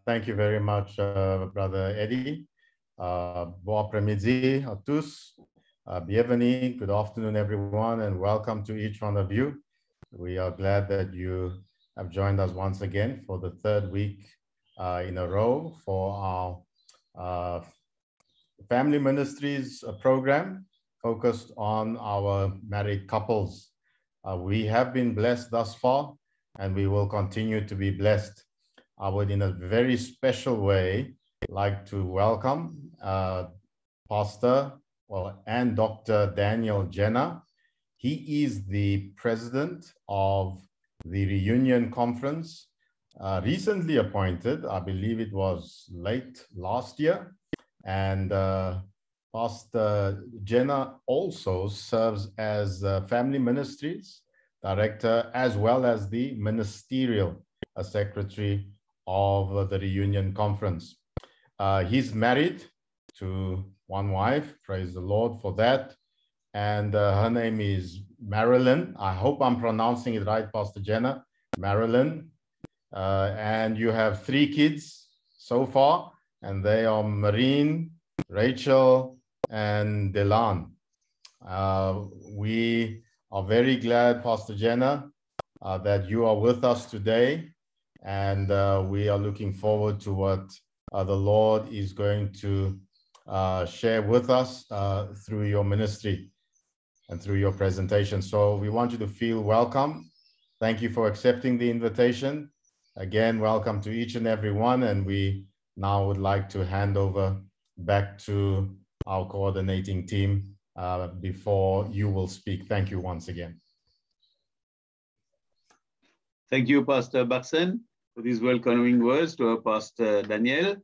Thank you very much, Brother Eddie. Bon après-midi à tous. Bienvenue, good afternoon, everyone, and welcome to each one of you. We are glad that you have joined us once again for the third week in a row for our Family Ministries program focused on our married couples. We have been blessed thus far, and we will continue to be blessed. I would, in a very special way, like to welcome Pastor and Dr. Daniel Jenner. He is the president of the Reunion Conference, recently appointed. I believe it was late last year. And Pastor Jenner also serves as Family Ministries Director, as well as the Ministerial Secretary of the Reunion Conference. He's married to one wife, praise the Lord for that. And her name is Marilyn. I hope I'm pronouncing it right, Pastor Jenner. Marilyn. And you have 3 kids so far, and they are Marine, Rachel, and Delan. We are very glad, Pastor Jenner, that you are with us today. And we are looking forward to what the Lord is going to share with us through your ministry and through your presentation. So we want you to feel welcome. Thank you for accepting the invitation. Again, welcome to each and every one. And we now would like to hand over back to our coordinating team before you will speak. Thank you once again. Thank you, Pastor Baksen, for these welcoming words to our Pastor Daniel.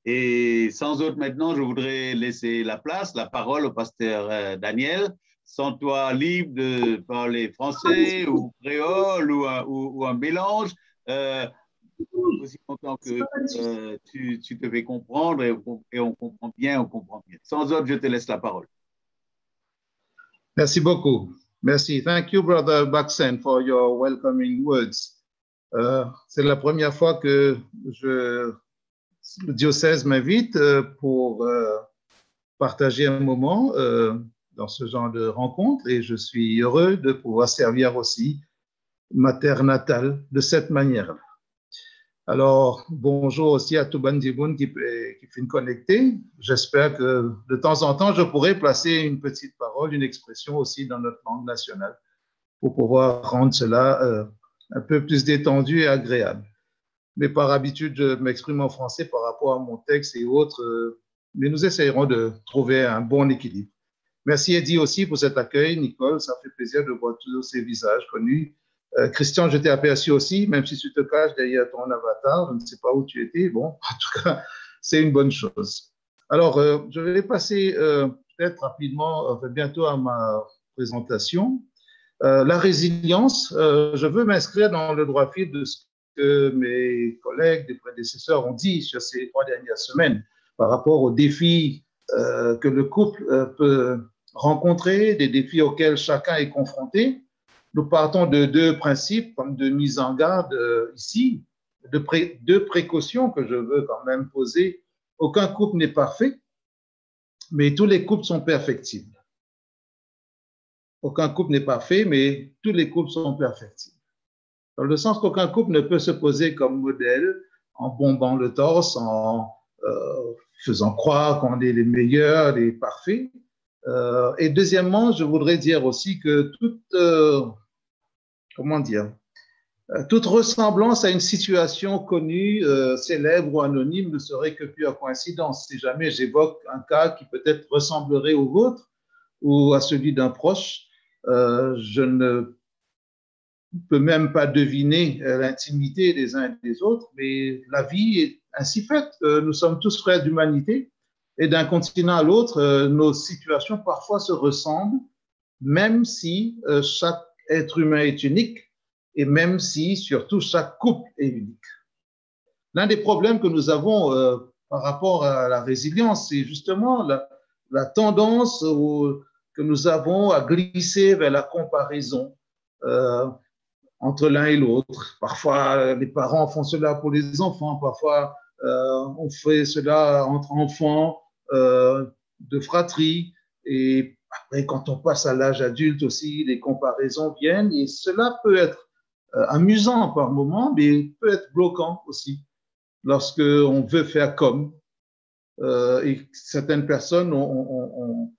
Et sans autre, maintenant, je voudrais laisser la parole au Pasteur Daniel. Sens-toi libre de parler français ou créole ou un mélange, aussi longtemps que tu te fais comprendre et on comprend bien, Sans autre, je te laisse la parole. Merci beaucoup. Merci. Thank you, Brother Baksen, for your welcoming words. C'est la première fois que le diocèse m'invite pour partager un moment dans ce genre de rencontre, et je suis heureux de pouvoir servir aussi ma terre natale de cette manière-là. Alors, bonjour aussi à tout Bandiboun qui finit connecté. J'espère que de temps en temps, je pourrai placer une petite parole, une expression aussi dans notre langue nationale pour pouvoir rendre cela un peu plus détendu et agréable. Mais par habitude, je m'exprime en français par rapport à mon texte et autres, mais nous essayerons de trouver un bon équilibre. Merci Eddie aussi pour cet accueil. Nicole, ça fait plaisir de voir tous ces visages connus. Christian, je t'ai aperçu aussi, même si tu te caches derrière ton avatar, je ne sais pas où tu étais. Bon, en tout cas, c'est une bonne chose. Alors, je vais passer peut-être rapidement, bientôt à ma présentation. La résilience, je veux m'inscrire dans le droit fil de ce que mes collègues, des prédécesseurs ont dit sur ces 3 dernières semaines par rapport aux défis que le couple peut rencontrer, des défis auxquels chacun est confronté. Nous partons de 2 principes comme de mise en garde ici, 2 précautions que je veux quand même poser. Aucun couple n'est parfait, mais tous les couples sont perfectibles. Aucun couple n'est parfait, mais tous les couples sont perfectibles. Dans le sens qu'aucun couple ne peut se poser comme modèle en bombant le torse, en faisant croire qu'on est les meilleurs, les parfaits. Et deuxièmement, je voudrais dire aussi que toute ressemblance à une situation connue, célèbre ou anonyme ne serait que pure coïncidence. Si jamais j'évoque un cas qui peut-être ressemblerait au vôtre ou à celui d'un proche, je ne peux même pas deviner l'intimité des uns et des autres, mais la vie est ainsi faite. Nous sommes tous frères d'humanité et d'un continent à l'autre, nos situations parfois se ressemblent, même si chaque être humain est unique et même si, surtout, chaque couple est unique. L'un des problèmes que nous avons par rapport à la résilience, c'est justement la tendance que nous avons à glisser vers la comparaison. entre l'un et l'autre. Parfois, les parents font cela pour les enfants, parfois, on fait cela entre enfants, de fratrie. Et après, quand on passe à l'âge adulte aussi, les comparaisons viennent et cela peut être amusant par moment, mais peut être bloquant aussi lorsque on veut faire comme. Et certaines personnes ont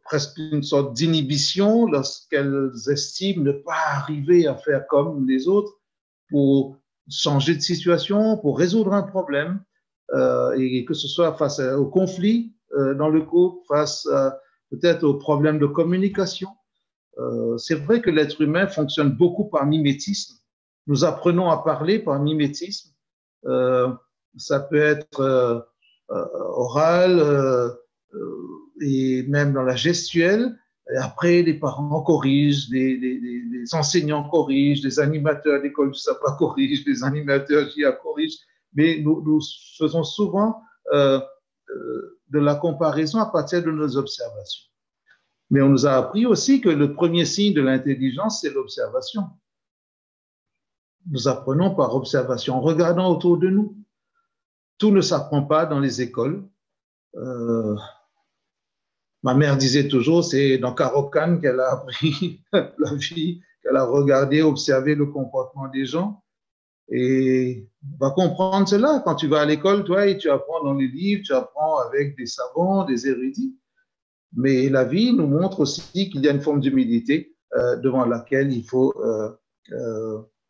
presque une sorte d'inhibition lorsqu'elles estiment ne pas arriver à faire comme les autres pour changer de situation, pour résoudre un problème, et que ce soit face au conflit dans le couple, face peut-être aux problèmes de communication. C'est vrai que l'être humain fonctionne beaucoup par mimétisme. Nous apprenons à parler par mimétisme. Ça peut être oral et même dans la gestuelle. Et après, les parents corrigent, les enseignants corrigent, les animateurs d'école du sabbat corrigent, les animateurs JA corrigent. Mais nous faisons souvent de la comparaison à partir de nos observations. Mais on nous a appris aussi que le premier signe de l'intelligence, c'est l'observation. Nous apprenons par observation, en regardant autour de nous. Tout ne s'apprend pas dans les écoles. Ma mère disait toujours, c'est dans Caro-Kann qu'elle a appris la vie, qu'elle a regardé, observé le comportement des gens. Et va comprendre cela quand tu vas à l'école, toi, et tu apprends dans les livres, tu apprends avec des savants, des érudits. Mais la vie nous montre aussi qu'il y a une forme d'humilité devant laquelle il faut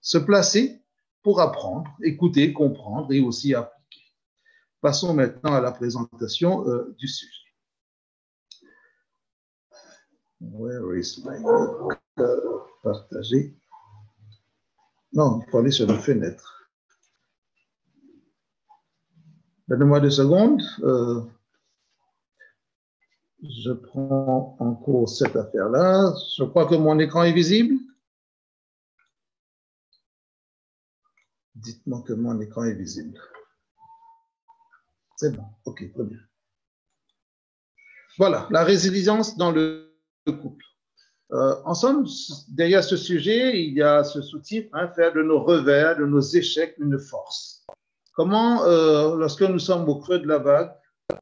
se placer pour apprendre, écouter, comprendre et aussi appliquer. Passons maintenant à la présentation du sujet. Where is my book? Partager. Non, il faut aller sur la fenêtre. Donnez-moi 2 secondes. Je prends en cours cette affaire-là. Je crois que mon écran est visible. Dites-moi que mon écran est visible. C'est bon. OK, très bien. Voilà, la résilience dans le couple. En somme, derrière ce sujet, il y a ce sous-titre, faire de nos revers, de nos échecs, une force. Comment, lorsque nous sommes au creux de la vague,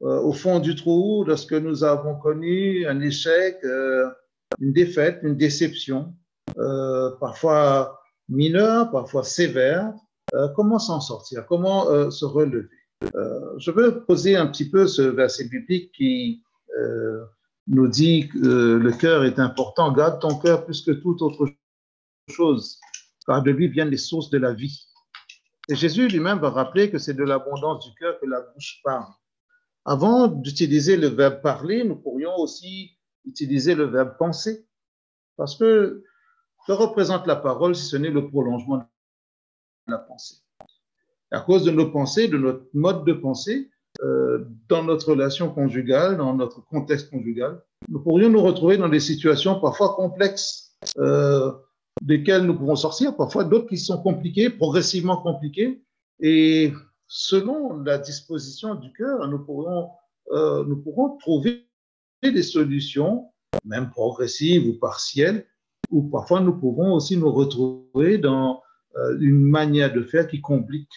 au fond du trou, lorsque nous avons connu un échec, une défaite, une déception, parfois mineure, parfois sévère, comment s'en sortir? Comment se relever? Je veux poser un petit peu ce verset biblique qui nous dit que le cœur est important. Garde ton cœur plus que toute autre chose, car de lui viennent les sources de la vie. Et Jésus lui-même va rappeler que c'est de l'abondance du cœur que la bouche parle. Avant d'utiliser le verbe parler, nous pourrions aussi utiliser le verbe penser. Parce que représente la parole si ce n'est le prolongement de la pensée? À cause de nos pensées, de notre mode de pensée, dans notre relation conjugale, dans notre contexte conjugal, nous pourrions nous retrouver dans des situations parfois complexes, desquelles nous pouvons sortir, parfois d'autres qui sont compliquées, progressivement compliquées. Et selon la disposition du cœur, nous pourrons trouver des solutions, même progressives ou partielles, ou parfois nous pouvons aussi nous retrouver dans une manière de faire qui complique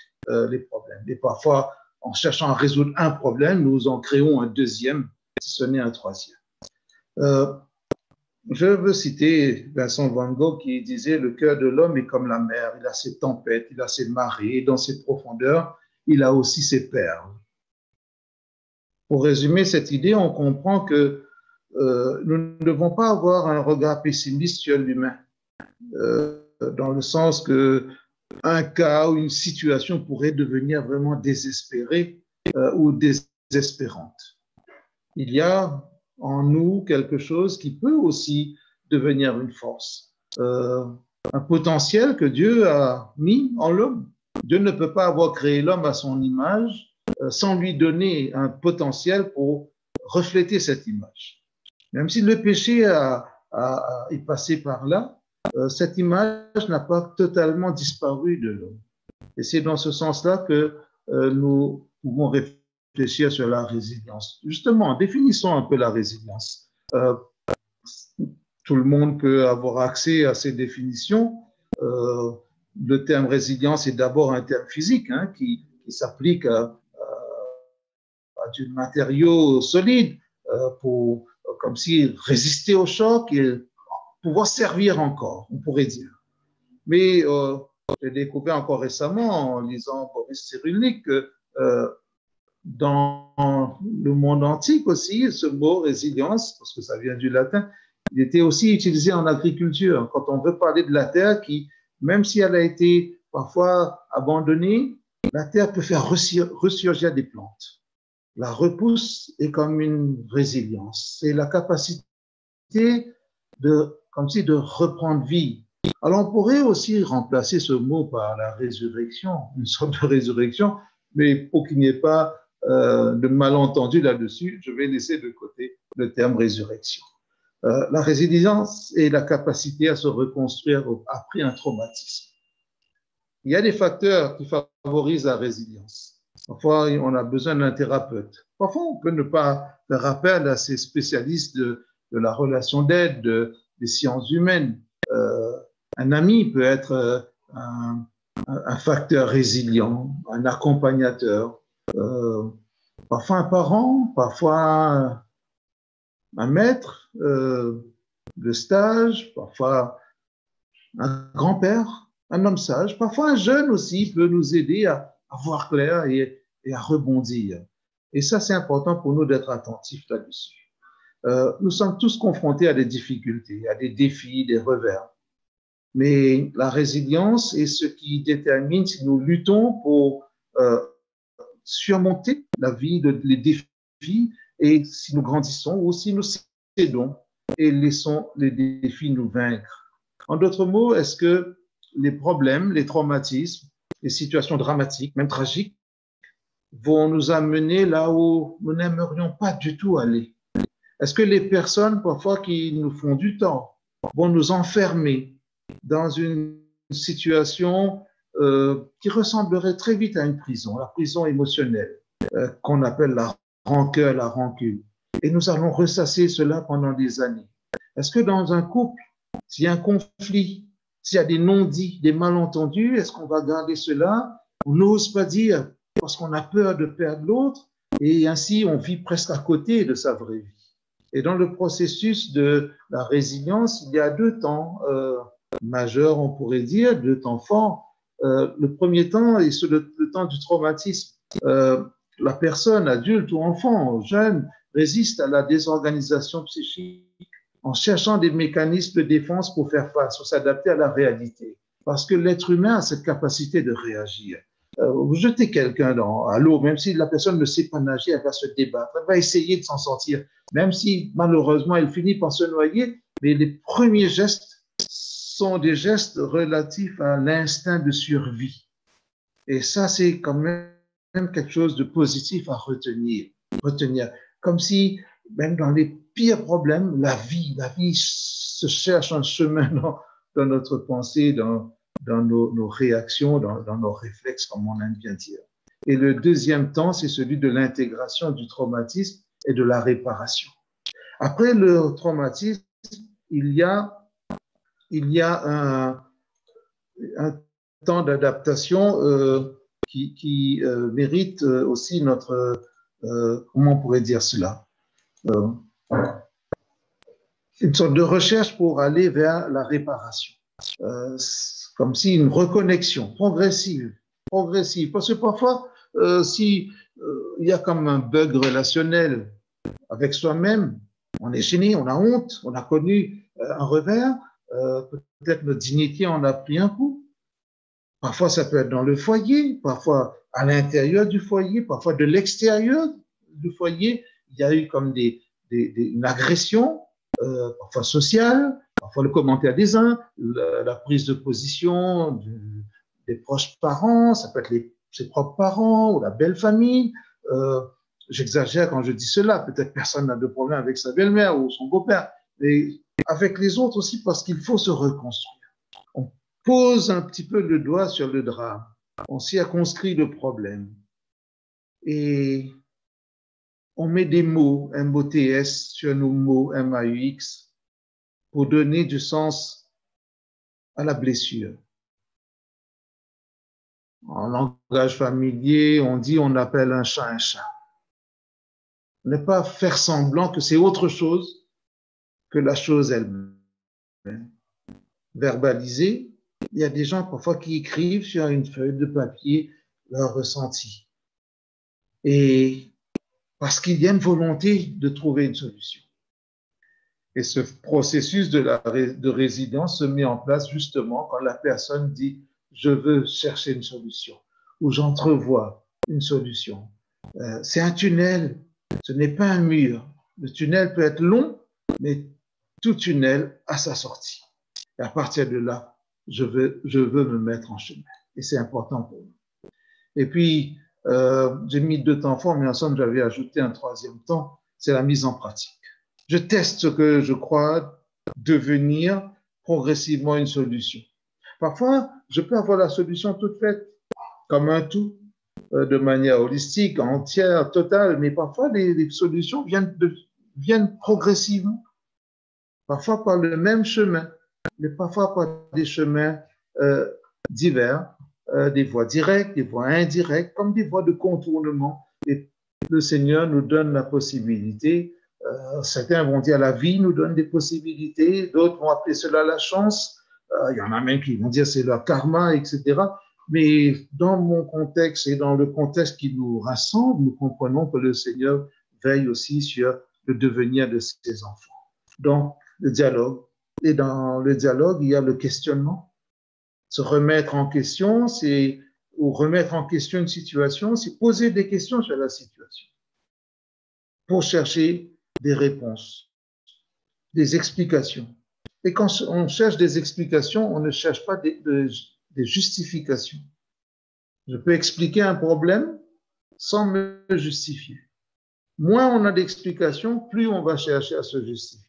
les problèmes. Et parfois, en cherchant à résoudre un problème, nous en créons un deuxième, si ce n'est un troisième. Je veux citer Vincent Van Gogh qui disait « Le cœur de l'homme est comme la mer, il a ses tempêtes, il a ses marées, et dans ses profondeurs, il a aussi ses perles. » Pour résumer cette idée, on comprend que nous ne devons pas avoir un regard pessimiste sur l'humain, dans le sens que un cas ou une situation pourrait devenir vraiment désespérée ou désespérante. Il y a en nous quelque chose qui peut aussi devenir une force, un potentiel que Dieu a mis en l'homme. Dieu ne peut pas avoir créé l'homme à son image sans lui donner un potentiel pour refléter cette image. Même si le péché est passé par là, cette image n'a pas totalement disparu de l'homme. Et c'est dans ce sens-là que nous pouvons réfléchir sur la résilience. Justement, définissons un peu la résilience. Tout le monde peut avoir accès à ces définitions. le terme résilience est d'abord un terme physique hein, qui s'applique à du matériau solide pour comme si résister au choc et pouvoir servir encore, on pourrait dire. Mais j'ai découvert encore récemment en lisant Boris Cyrulnik que dans le monde antique aussi, ce mot résilience, parce que ça vient du latin, il était aussi utilisé en agriculture. Quand on veut parler de la terre qui, même si elle a été parfois abandonnée, la terre peut faire ressurgir des plantes. La repousse est comme une résilience. C'est la capacité comme si de reprendre vie. Alors on pourrait aussi remplacer ce mot par la résurrection, une sorte de résurrection, mais pour qu'il n'y ait pas de malentendu là-dessus, je vais laisser de côté le terme résurrection. La résilience est la capacité à se reconstruire après un traumatisme. Il y a des facteurs qui favorisent la résilience. Parfois, on a besoin d'un thérapeute. Parfois, on peut ne pas faire appel à ces spécialistes de la relation d'aide, des sciences humaines. Un ami peut être un facteur résilient, un accompagnateur. Parfois un parent, parfois un maître de stage, parfois un grand-père, un homme sage, parfois un jeune aussi peut nous aider à voir clair et à rebondir. Et ça, c'est important pour nous d'être attentifs là-dessus. Nous sommes tous confrontés à des difficultés, à des défis, des revers. Mais la résilience est ce qui détermine si nous luttons pour surmonter les défis et si nous grandissons ou si nous cédons et laissons les défis nous vaincre. En d'autres mots, est-ce que les problèmes, les traumatismes, les situations dramatiques, même tragiques, vont nous amener là où nous n'aimerions pas du tout aller? Est-ce que les personnes, parfois, qui nous font du tort, vont nous enfermer dans une situation qui ressemblerait très vite à une prison, la prison émotionnelle, qu'on appelle la rancœur, la rancune. Et nous allons ressasser cela pendant des années. Est-ce que dans un couple, s'il y a un conflit, s'il y a des non-dits, des malentendus, est-ce qu'on va garder cela? On n'ose pas dire parce qu'on a peur de perdre l'autre et ainsi on vit presque à côté de sa vraie vie. Et dans le processus de la résilience, il y a deux temps majeurs, on pourrait dire, deux temps forts. Le premier temps est le temps du traumatisme. La personne, adulte ou enfant, jeune, résiste à la désorganisation psychique en cherchant des mécanismes de défense pour faire face ou s'adapter à la réalité. Parce que l'être humain a cette capacité de réagir. Vous jetez quelqu'un à l'eau, même si la personne ne sait pas nager, elle va se débattre, elle va essayer de s'en sortir, même si malheureusement elle finit par se noyer, mais les premiers gestes sont des gestes relatifs à l'instinct de survie. Et ça, c'est quand même quelque chose de positif à retenir. Comme si, même dans les pires problèmes, la vie se cherche un chemin dans notre pensée, dans nos réactions, dans nos réflexes, comme on aime bien dire. Et le deuxième temps, c'est celui de l'intégration du traumatisme et de la réparation. Après le traumatisme, il y a un temps d'adaptation qui mérite aussi notre, comment on pourrait dire cela, une sorte de recherche pour aller vers la réparation. Comme si une reconnexion progressive. Parce que parfois, si il y a comme un bug relationnel avec soi-même, on est gêné, on a honte, on a connu un revers, peut-être notre dignité en a pris un coup. Parfois, ça peut être dans le foyer, parfois à l'intérieur du foyer, parfois de l'extérieur du foyer. Il y a eu comme une agression, parfois sociale, parfois le commentaire des uns, la prise de position des proches parents, ça peut être ses propres parents ou la belle famille. J'exagère quand je dis cela, peut-être personne n'a de problème avec sa belle-mère ou son beau-père, mais avec les autres aussi parce qu'il faut se reconstruire. On pose un petit peu le doigt sur le drame, on circonscrit le problème et on met des mots, M-O-T-S, sur nos mots, M-A-U-X, pour donner du sens à la blessure. En langage familier, on dit on appelle un chat un chat. Ne pas faire semblant que c'est autre chose que la chose elle-même. Verbaliser, il y a des gens parfois qui écrivent sur une feuille de papier leur ressenti. Et parce qu'il y a une volonté de trouver une solution. Et ce processus de résidence se met en place justement quand la personne dit « je veux chercher une solution » ou « j'entrevois une solution ». C'est un tunnel, ce n'est pas un mur. Le tunnel peut être long, mais tout tunnel a sa sortie. Et à partir de là, je veux me mettre en chemin. Et c'est important pour nous. Et puis, j'ai mis 2 temps forts, mais en somme, j'avais ajouté un 3e temps, c'est la mise en pratique. Je teste ce que je crois devenir progressivement une solution. Parfois, je peux avoir la solution toute faite, comme un tout, de manière holistique, entière, totale, mais parfois les solutions viennent progressivement, parfois par le même chemin, mais parfois par des chemins divers, des voies directes, des voies indirectes, comme des voies de contournement. Et le Seigneur nous donne la possibilité. Certains vont dire la vie nous donne des possibilités, d'autres vont appeler cela la chance, il y en a même qui vont dire c'est leur karma, etc. Mais dans mon contexte et dans le contexte qui nous rassemble, nous comprenons que le Seigneur veille aussi sur le devenir de ses enfants. Donc, le dialogue. Et dans le dialogue, il y a le questionnement. Se remettre en question, ou remettre en question une situation, c'est poser des questions sur la situation pour chercher des réponses, des explications. Et quand on cherche des explications, on ne cherche pas des justifications. Je peux expliquer un problème sans me justifier. Moins on a d'explications, plus on va chercher à se justifier.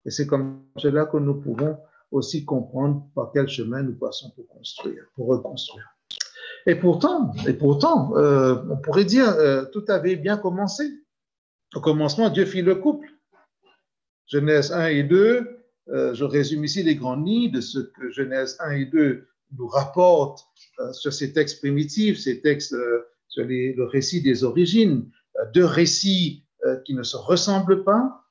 Et c'est comme cela que nous pouvons aussi comprendre par quel chemin nous passons pour construire, pour reconstruire. Et pourtant, on pourrait dire, tout avait bien commencé. Au commencement, Dieu fit le couple. Genèse 1 et 2, je résume ici les grandes lignes de ce que Genèse 1 et 2 nous rapportent sur ces textes primitifs, ces textes sur le récit des origines, 2 récits qui ne se ressemblent pas,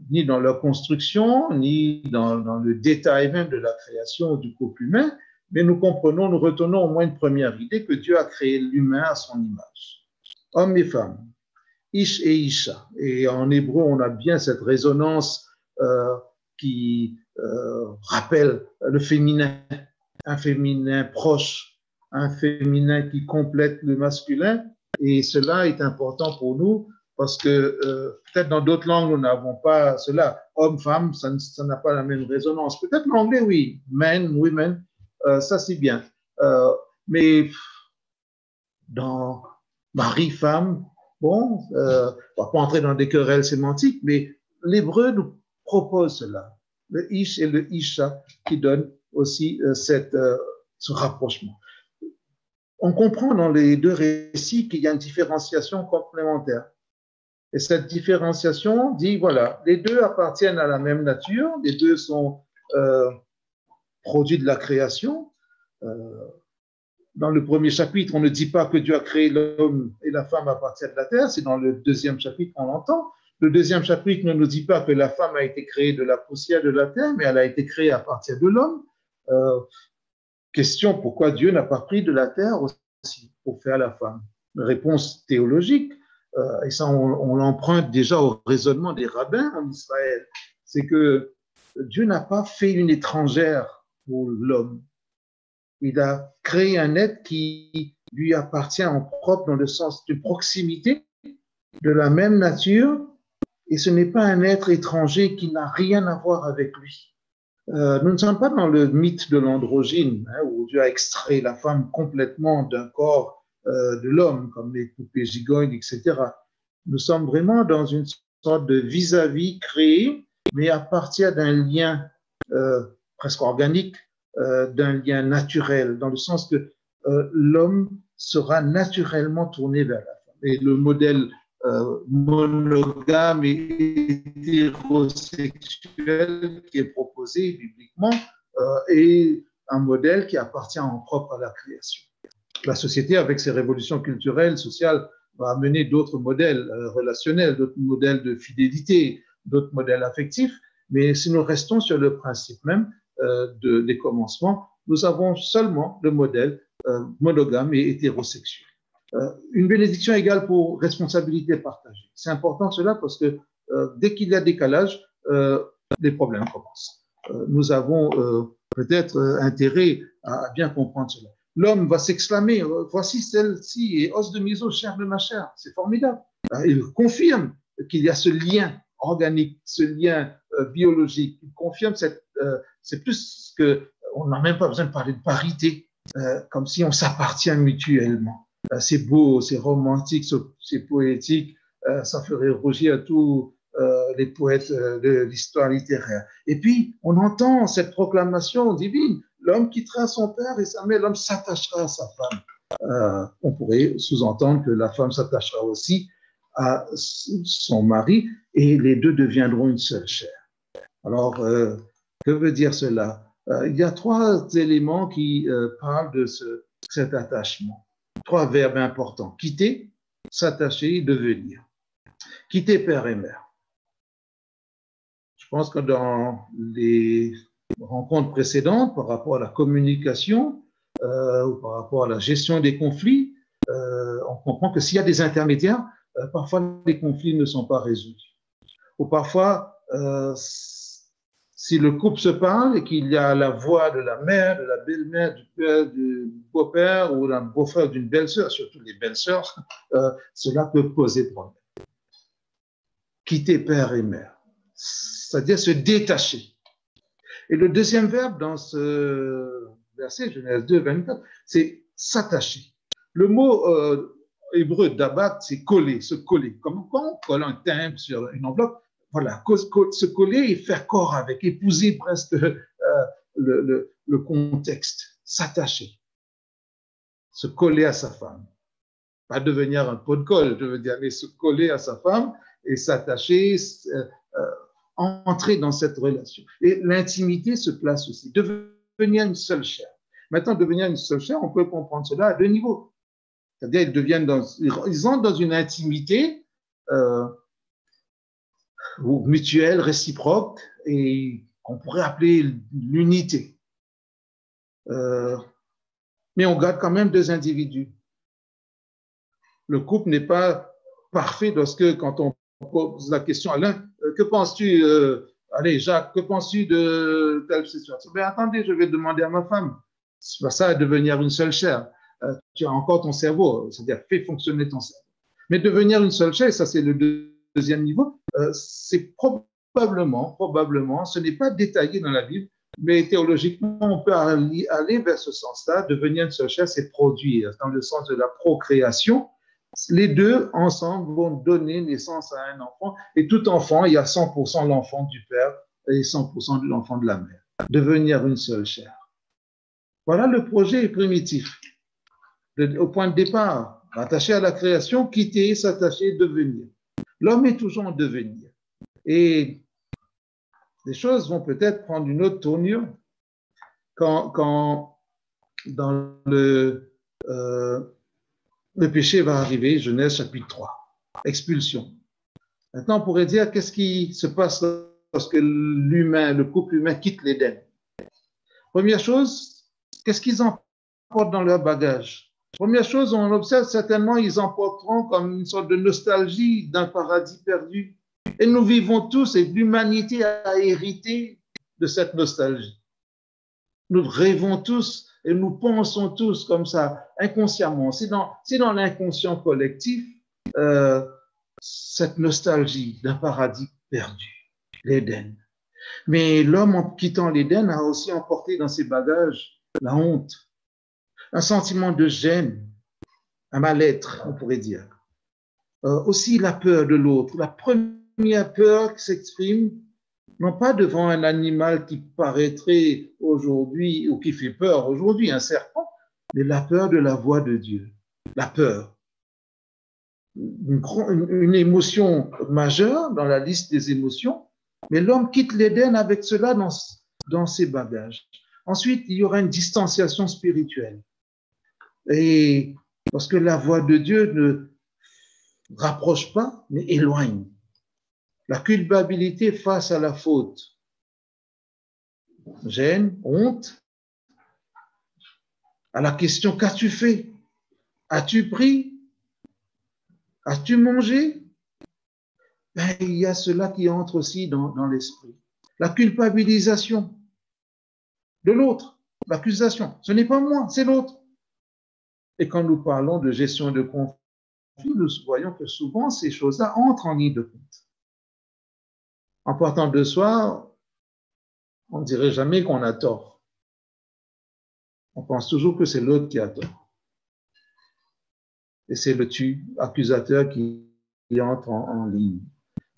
ni dans leur construction, ni dans le détail même de la création du couple humain, mais nous retenons au moins une première idée que Dieu a créé l'humain à son image. Hommes et femmes, Ish et Isha. Et en hébreu, on a bien cette résonance qui rappelle le féminin, un féminin proche, un féminin qui complète le masculin. Et cela est important pour nous parce que peut-être dans d'autres langues, nous n'avons pas cela. Homme, femme, ça n'a pas la même résonance. Peut-être l'anglais, oui. Men, women, ça c'est bien. Mais dans mari, femme, bon, on ne va pas entrer dans des querelles sémantiques, mais l'hébreu nous propose cela. Le ish et le isha qui donnent aussi ce rapprochement. On comprend dans les 2 récits qu'il y a une différenciation complémentaire. Et cette différenciation dit, voilà, les 2 appartiennent à la même nature, les 2 sont produits de la création. Dans le premier chapitre, on ne dit pas que Dieu a créé l'homme et la femme à partir de la terre, c'est dans le 2e chapitre qu'on l'entend. Le 2e chapitre ne nous dit pas que la femme a été créée de la poussière de la terre, mais elle a été créée à partir de l'homme. Question, pourquoi Dieu n'a pas pris de la terre aussi pour faire la femme? Une réponse théologique, et ça on l'emprunte déjà au raisonnement des rabbins en Israël, c'est que Dieu n'a pas fait une étrangère pour l'homme. Il a créé un être qui lui appartient en propre dans le sens de proximité, de la même nature, et ce n'est pas un être étranger qui n'a rien à voir avec lui. Nous ne sommes pas dans le mythe de l'androgyne, où Dieu a extrait la femme complètement d'un corps de l'homme, comme les poupées gigognes, etc. Nous sommes vraiment dans une sorte de vis-à-vis créé, mais à partir d'un lien presque organique, d'un lien naturel, dans le sens que l'homme sera naturellement tourné vers la femme. Et le modèle monogame et hétérosexuel qui est proposé bibliquement est un modèle qui appartient en propre à la création. La société, avec ses révolutions culturelles, sociales, va amener d'autres modèles relationnels, d'autres modèles de fidélité, d'autres modèles affectifs, mais si nous restons sur le principe même des commencements, nous avons seulement le modèle monogame et hétérosexuel. Une bénédiction égale pour responsabilité partagée. C'est important cela parce que dès qu'il y a décalage, les problèmes commencent. Nous avons peut-être intérêt à bien comprendre cela. L'homme va s'exclamer, voici celle-ci et os de mes os, chair de ma chair. C'est formidable. Il confirme qu'il y a ce lien organique, ce lien biologique. Il confirme c'est plus que, on n'a même pas besoin de parler de parité, comme si on s'appartient mutuellement. C'est beau, c'est romantique, c'est poétique, ça ferait rougir à tous les poètes de l'histoire littéraire. Et puis, on entend cette proclamation divine, l'homme quittera son père et sa mère, l'homme s'attachera à sa femme. On pourrait sous-entendre que la femme s'attachera aussi à son mari et les deux deviendront une seule chair. Alors, que veut dire cela? Il y a trois éléments qui parlent de cet attachement. Trois verbes importants. Quitter, s'attacher, devenir. Quitter père et mère. Je pense que dans les rencontres précédentes, par rapport à la communication ou par rapport à la gestion des conflits, on comprend que s'il y a des intermédiaires, parfois les conflits ne sont pas résolus. Ou parfois, si le couple se parle et qu'il y a la voix de la mère, de la belle-mère, du père, du beau-père ou d'un beau-frère, d'une belle-sœur, surtout les belles-sœurs, cela peut poser problème. Quitter père et mère, c'est-à-dire se détacher. Et le deuxième verbe dans ce verset, Genèse 2, 24, c'est s'attacher. Le mot hébreu d'abat, c'est coller, se coller. Comme quand on colle un timbre sur une enveloppe, voilà, se coller et faire corps avec, épouser presque le contexte, s'attacher, se coller à sa femme. Pas devenir un pot de colle, je veux dire, mais se coller à sa femme et s'attacher, entrer dans cette relation. Et l'intimité se place aussi, devenir une seule chair. Maintenant, devenir une seule chair, on peut comprendre cela à deux niveaux. C'est-à-dire, ils entrent dans une intimité mutuelle, réciproque, et qu'on pourrait appeler l'unité. Mais on garde quand même deux individus. Le couple n'est pas parfait lorsque, quand on pose la question à l'un, que penses-tu, allez Jacques, que penses-tu de telle situation? Ben attendez, je vais demander à ma femme. C'est pas ça, devenir une seule chair. Tu as encore ton cerveau, c'est-à-dire fais fonctionner ton cerveau. Mais devenir une seule chair, ça c'est le deuxième niveau, c'est probablement, ce n'est pas détaillé dans la Bible, mais théologiquement, on peut aller vers ce sens-là. Devenir une seule chair, c'est produire, dans le sens de la procréation. Les deux ensemble vont donner naissance à un enfant, et tout enfant, il y a 100% l'enfant du père et 100% de l'enfant de la mère. Devenir une seule chair. Voilà le projet primitif. Au point de départ, attaché à la création, quitter, s'attacher, devenir. L'homme est toujours en devenir. Et les choses vont peut-être prendre une autre tournure quand dans le péché va arriver, Genèse chapitre 3, expulsion. Maintenant, on pourrait dire qu'est-ce qui se passe lorsque le couple humain quitte l'Éden. Première chose, qu'est-ce qu'ils emportent dans leur bagage? Première chose, on observe certainement, ils emporteront comme une sorte de nostalgie d'un paradis perdu. Et nous vivons tous, et l'humanité a hérité de cette nostalgie. Nous rêvons tous et nous pensons tous comme ça, inconsciemment. C'est dans l'inconscient collectif, cette nostalgie d'un paradis perdu, l'Éden. Mais l'homme, en quittant l'Éden, a aussi emporté dans ses bagages la honte, un sentiment de gêne, un mal-être, on pourrait dire. Aussi la peur de l'autre. La première peur qui s'exprime, non pas devant un animal qui paraîtrait aujourd'hui, ou qui fait peur aujourd'hui, un serpent, mais la peur de la voix de Dieu. La peur. Une émotion majeure dans la liste des émotions, mais l'homme quitte l'Éden avec cela dans ses bagages. Ensuite, il y aura une distanciation spirituelle. Et parce que la voix de Dieu ne rapproche pas, mais éloigne. La culpabilité face à la faute. Gêne, honte. À la question, qu'as-tu fait? As-tu pris? As-tu mangé? Ben, il y a cela qui entre aussi dans l'esprit. La culpabilisation de l'autre, l'accusation. Ce n'est pas moi, c'est l'autre. Et quand nous parlons de gestion de conflit, nous voyons que souvent ces choses-là entrent en ligne de compte. En partant de soi, on ne dirait jamais qu'on a tort. On pense toujours que c'est l'autre qui a tort. Et c'est le accusateur qui entre en ligne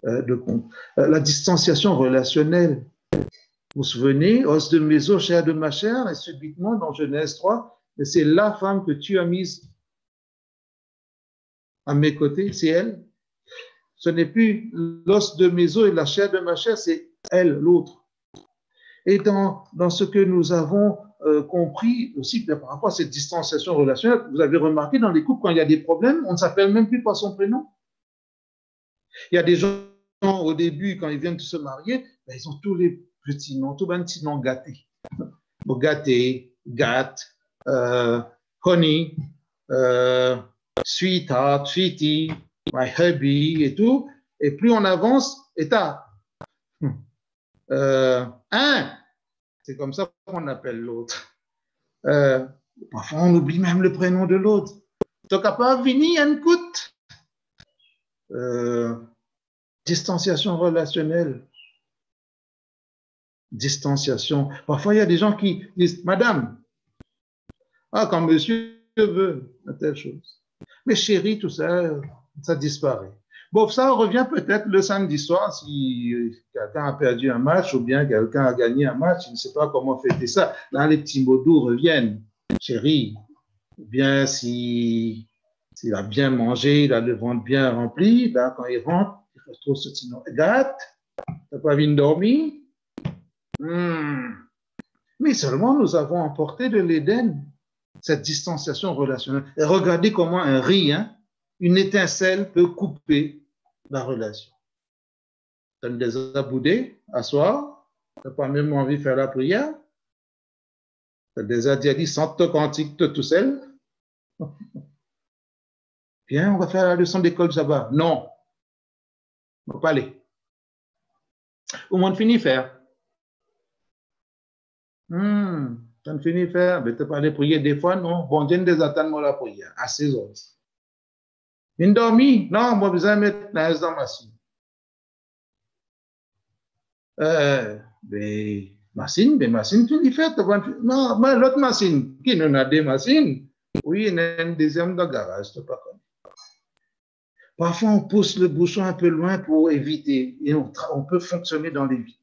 de compte. La distanciation relationnelle. Vous vous souvenez, os de mes os, chair de ma chair, et subitement dans Genèse 3, c'est la femme que tu as mise à mes côtés, c'est elle. Ce n'est plus l'os de mes os et la chair de ma chair, c'est elle, l'autre. Et dans ce que nous avons compris aussi par rapport à cette distanciation relationnelle, vous avez remarqué dans les couples, quand il y a des problèmes, on ne s'appelle même plus par son prénom. Il y a des gens, au début, quand ils viennent de se marier, ben, ils ont tous les petits noms, tous les petits noms gâtés. Gâté, gâte, honey, sweetheart, sweetie, my hubby et tout. Et plus on avance, état. C'est comme ça qu'on appelle l'autre. Parfois, on oublie même le prénom de l'autre. Tu es capable de venir, un coûte. Distanciation relationnelle. Distanciation. Parfois, il y a des gens qui disent, Madame, quand monsieur veut, telle chose. Mais chérie, tout ça, ça disparaît. Bon, ça revient peut-être le samedi soir si quelqu'un a perdu un match ou bien quelqu'un a gagné un match. Je ne sais pas comment fêter ça. Là, les petits mots doux reviennent. Chérie, ou bien s'il a bien mangé, il a le ventre bien rempli, là, quand il rentre, il retrouve ce petit nom. Gâte, t'as pas envie de dormir? Mais seulement nous avons emporté de l'Éden cette distanciation relationnelle. Et regardez comment un riz, une étincelle peut couper la relation. Tu as déjà boudé à soir, tu n'as pas même envie de faire la prière, tu as déjà dit sans te cantique tout seul. Viens, on va faire la leçon d'école Shabbat. Non, on ne va pas aller. Au moins de finir faire. Tu as fini faire, mais tu n'as pas aller prier des fois, non. Bon Dieu, des attentes la prière, à 6 heures. Une dormi? Non, moi, besoin de mettre dans ma machine. Mais machine, tu l'y fais. Non, mais l'autre machine, qui nous a des machines? Oui, il y a une deuxième dans le garage, tu ne pas connaître. Parfois, on pousse le bouchon un peu loin pour éviter, et on peut fonctionner dans l'évitement.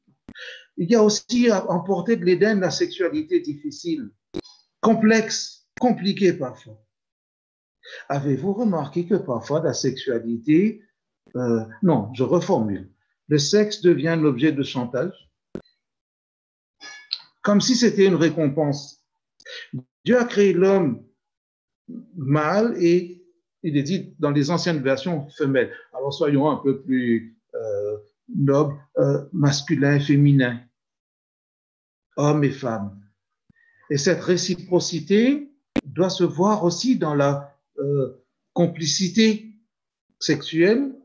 Il y a aussi à emporter de l'Éden la sexualité difficile, complexe, compliquée parfois. Avez-vous remarqué que parfois la sexualité, non, je reformule, le sexe devient l'objet de chantage, comme si c'était une récompense. Dieu a créé l'homme mâle et il est dit dans les anciennes versions femelle. Alors soyons un peu plus nobles, masculin, féminin, hommes et femmes. Et cette réciprocité doit se voir aussi dans la complicité sexuelle,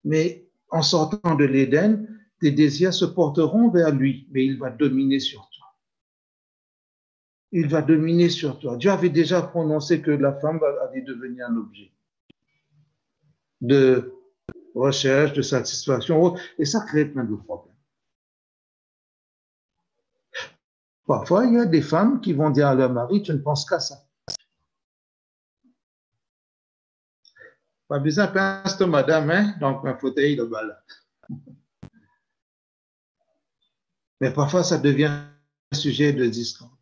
mais en sortant de l'Éden, tes désirs se porteront vers lui, mais il va dominer sur toi. Il va dominer sur toi. Dieu avait déjà prononcé que la femme allait devenir un objet de recherche, de satisfaction, et ça crée plein de problèmes. Parfois, il y a des femmes qui vont dire à leur mari, tu ne penses qu'à ça. Pas besoin de penser, madame, donc un fauteuil de balle. Mais parfois, ça devient un sujet de discorde.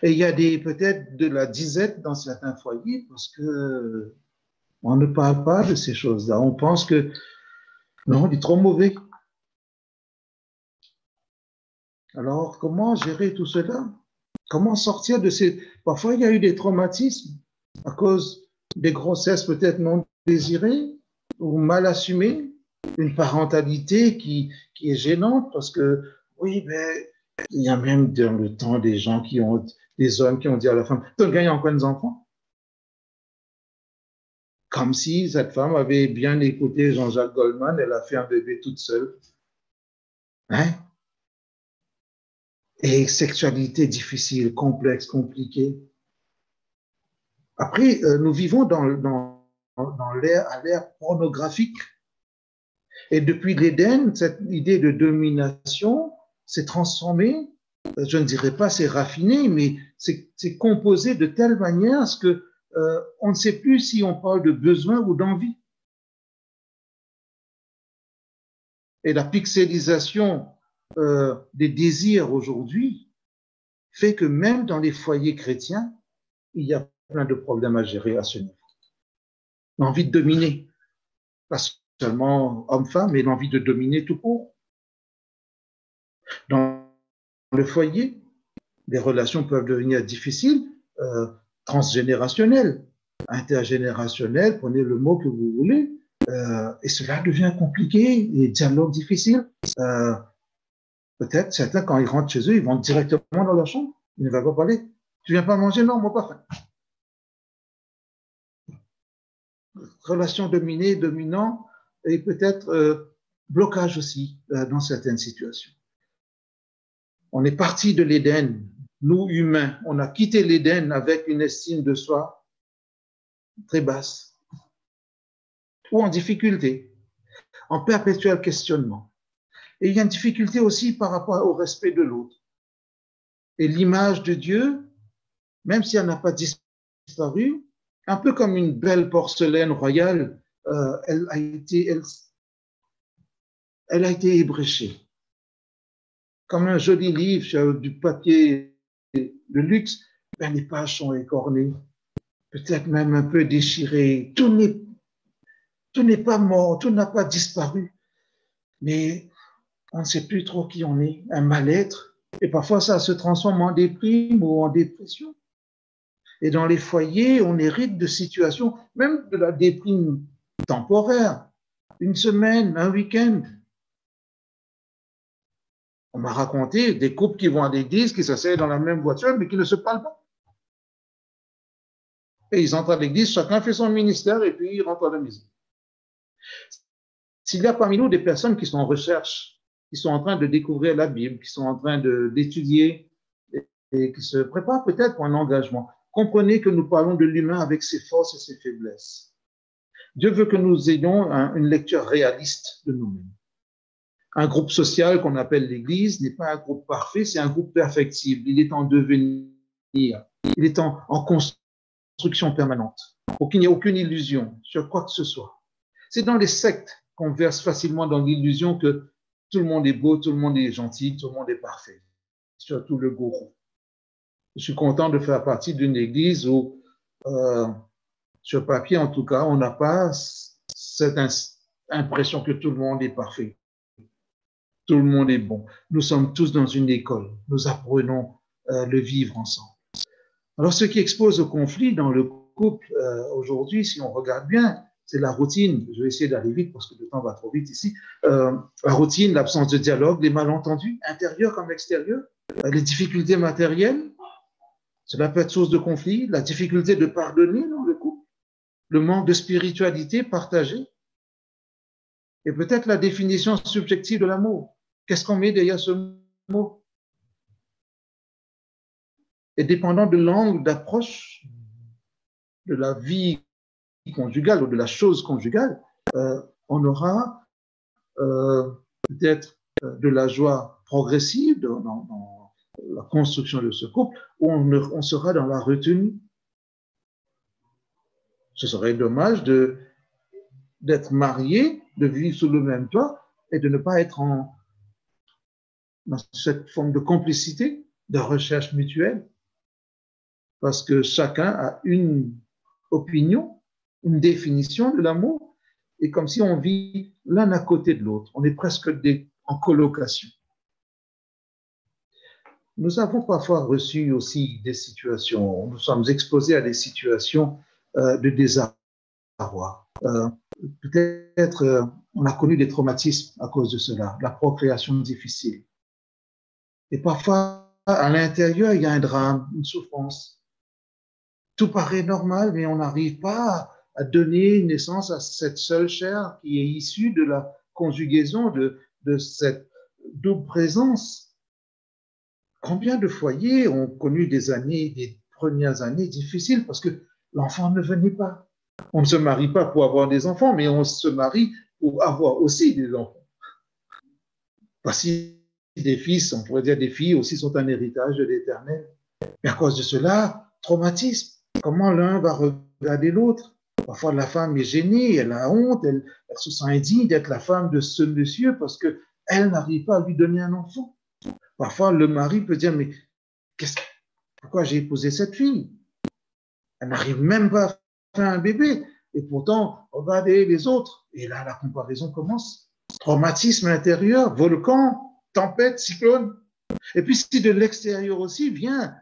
Et il y a peut-être de la disette dans certains foyers parce que on ne parle pas de ces choses-là. On pense que non, il est trop mauvais. Alors, comment gérer tout cela? Comment sortir de ces... Parfois, il y a eu des traumatismes à cause des grossesses peut-être non désirées ou mal assumées, une parentalité qui est gênante parce que, oui, mais il y a même dans le temps des hommes qui ont dit à la femme, tu gagnes encore des enfants? Comme si cette femme avait bien écouté Jean-Jacques Goldman, elle a fait un bébé toute seule. Hein? Et sexualité difficile, complexe, compliquée. Après, nous vivons dans l'ère pornographique. Et depuis l'Éden, cette idée de domination s'est transformée, je ne dirais pas c'est raffiné, mais c'est composé de telle manière à ce que on ne sait plus si on parle de besoin ou d'envie. Et la pixelisation des désirs aujourd'hui fait que même dans les foyers chrétiens, il y a plein de problèmes à gérer à ce niveau. L'envie de dominer, pas seulement homme-femme, mais l'envie de dominer tout court. Dans le foyer, les relations peuvent devenir difficiles, transgénérationnelles, intergénérationnelles, prenez le mot que vous voulez, et cela devient compliqué, les dialogues difficiles. Peut-être certains, quand ils rentrent chez eux, ils vont directement dans leur chambre, ils ne vont pas parler. Tu viens pas manger? Non, moi pas faim. Relation dominée, dominant, et peut-être blocage aussi dans certaines situations. On est parti de l'Éden, nous humains, on a quitté l'Éden avec une estime de soi très basse, ou en difficulté, en perpétuel questionnement. Et il y a une difficulté aussi par rapport au respect de l'autre. Et l'image de Dieu, même si elle n'a pas disparu, un peu comme une belle porcelaine royale, elle a été ébréchée. Comme un joli livre sur du papier de luxe, ben, les pages sont écornées, peut-être même un peu déchirées. Tout n'est pas mort, tout n'a pas disparu, mais on ne sait plus trop qui on est, un mal-être, et parfois ça se transforme en déprime ou en dépression. Et dans les foyers, on hérite de situations, même de la déprime temporaire, une semaine, un week-end. On m'a raconté des couples qui vont à l'église, qui s'asseyent dans la même voiture, mais qui ne se parlent pas. Et ils entrent à l'église, chacun fait son ministère, et puis ils rentrent à la maison. S'il y a parmi nous des personnes qui sont en recherche, qui sont en train de découvrir la Bible, qui sont en train d'étudier et qui se préparent peut-être pour un engagement, comprenez que nous parlons de l'humain avec ses forces et ses faiblesses. Dieu veut que nous ayons une lecture réaliste de nous-mêmes. Un groupe social qu'on appelle l'Église n'est pas un groupe parfait, c'est un groupe perfectible. Il est en devenir, il est en construction permanente, pour qu'il n'y ait aucune illusion sur quoi que ce soit. C'est dans les sectes qu'on verse facilement dans l'illusion que tout le monde est beau, tout le monde est gentil, tout le monde est parfait, surtout le gourou. Je suis content de faire partie d'une église où, sur papier en tout cas, on n'a pas cette impression que tout le monde est parfait. Tout le monde est bon. Nous sommes tous dans une école. Nous apprenons le vivre ensemble. Alors, ce qui expose au conflit dans le couple aujourd'hui, si on regarde bien, c'est la routine. Je vais essayer d'aller vite parce que le temps va trop vite ici. La routine, l'absence de dialogue, les malentendus, intérieurs comme extérieurs, les difficultés matérielles. Cela peut être source de conflit, la difficulté de pardonner dans le couple, le manque de spiritualité partagée, et peut-être la définition subjective de l'amour. Qu'est-ce qu'on met derrière ce mot? Et dépendant de l'angle d'approche de la vie conjugale ou de la chose conjugale, on aura peut-être de la joie progressive dans la construction de ce couple, où on sera dans la retenue. Ce serait dommage d'être marié, de vivre sous le même toit et de ne pas être dans cette forme de complicité, de recherche mutuelle, parce que chacun a une opinion, une définition de l'amour, et comme si on vit l'un à côté de l'autre. On est presque en colocation. nous avons parfois reçu aussi des situations, nous sommes exposés à des situations de désarroi. Peut-être on a connu des traumatismes à cause de cela, la procréation difficile. Et parfois, à l'intérieur, il y a un drame, une souffrance. Tout paraît normal, mais on n'arrive pas à donner naissance à cette seule chair qui est issue de la conjugaison de cette double présence. Combien de foyers ont connu des premières années difficiles parce que l'enfant ne venait pas. On ne se marie pas pour avoir des enfants, mais on se marie pour avoir aussi des enfants. Voici des fils, on pourrait dire des filles aussi sont un héritage de l'Éternel. Mais à cause de cela, traumatisme. Comment l'un va regarder l'autre? Parfois, la femme est gênée, elle a honte, elle se sent indigne d'être la femme de ce monsieur parce qu'elle n'arrive pas à lui donner un enfant. Parfois, le mari peut dire, mais pourquoi j'ai épousé cette fille? Elle n'arrive même pas à faire un bébé. Et pourtant, regardez les autres. Et là, la comparaison commence. Traumatisme intérieur, volcan, tempête, cyclone. Et puis, si de l'extérieur aussi vient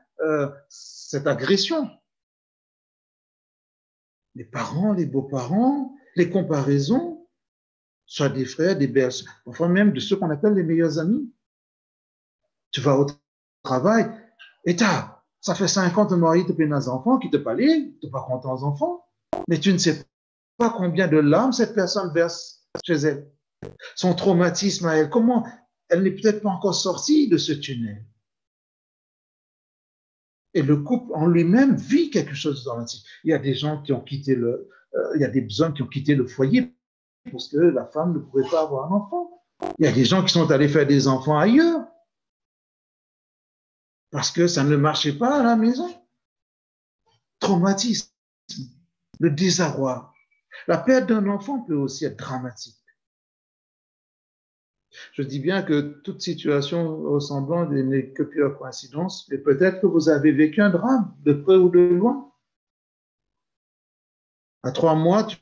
cette agression, les parents, les beaux-parents, les comparaisons, soit des frères, des belles, parfois même de ceux qu'on appelle les meilleurs amis. Tu vas au travail et ça fait 5 ans que ton mari te paie des enfants qui te parlaient, tu n'es pas content aux enfants, mais tu ne sais pas combien de larmes cette personne verse chez elle. Son traumatisme à elle, comment elle n'est peut-être pas encore sortie de ce tunnel. Et le couple en lui-même vit quelque chose dans la vie. Il y a des gens qui ont quitté il y a des hommes qui ont quitté le foyer parce que la femme ne pouvait pas avoir un enfant. Il y a des gens qui sont allés faire des enfants ailleurs parce que ça ne marchait pas à la maison. Traumatisme, le désarroi. La perte d'un enfant peut aussi être dramatique. Je dis bien que toute situation ressemblante n'est que pure coïncidence, mais peut-être que vous avez vécu un drame, de près ou de loin. À 3 mois, tu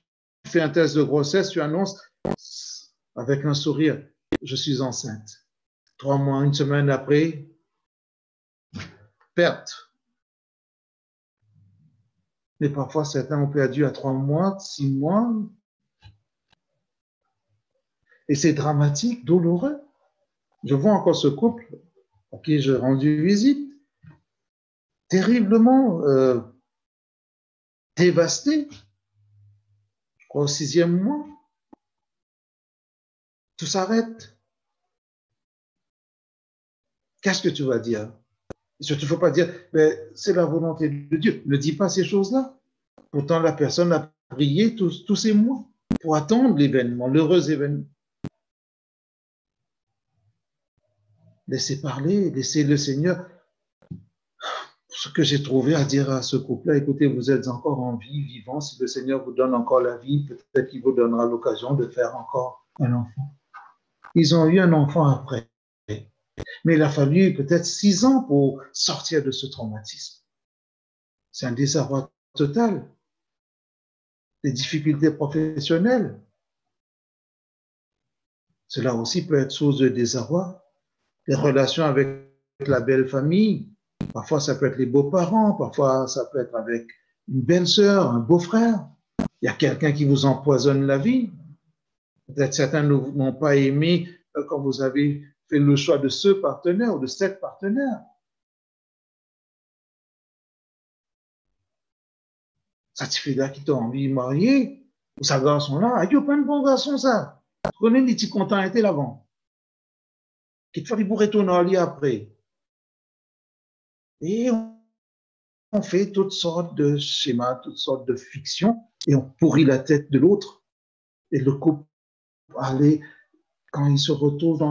fais un test de grossesse, tu annonces avec un sourire, je suis enceinte. 3 mois, une semaine après, perte. Mais parfois, certains ont perdu à 3 mois, 6 mois. Et c'est dramatique, douloureux. Je vois encore ce couple à qui j'ai rendu visite, terriblement dévasté. Je crois au 6e mois. Tout s'arrête. Qu'est-ce que tu vas dire? Surtout, il ne faut pas dire, mais c'est la volonté de Dieu. Ne dis pas ces choses-là. Pourtant, la personne a prié tous ces mois pour attendre l'événement, l'heureux événement. Laissez parler, laissez le Seigneur. Ce que j'ai trouvé à dire à ce couple-là, écoutez, vous êtes encore en vie, vivant. Si le Seigneur vous donne encore la vie, peut-être qu'il vous donnera l'occasion de faire encore un enfant. Ils ont eu un enfant après. Mais il a fallu peut-être 6 ans pour sortir de ce traumatisme. C'est un désarroi total. Des difficultés professionnelles. Cela aussi peut être source de désarroi. Les relations avec la belle famille. Parfois, ça peut être les beaux-parents. Parfois, ça peut être avec une belle-sœur, un beau-frère. Il y a quelqu'un qui vous empoisonne la vie. Peut-être certains n'ont pas aimé quand vous avez fait le choix de ce partenaire ou de cette partenaire. Ça te fait là qui t'a envie de marier, ou ce garçon-là, il n'y a pas de bon garçon, ça. Tu connais les petits contents étaient là-bas. Qui te fait pour retourner après. Et on fait toutes sortes de schémas, toutes sortes de fictions, et on pourrit la tête de l'autre. Et le couple, quand il se retrouve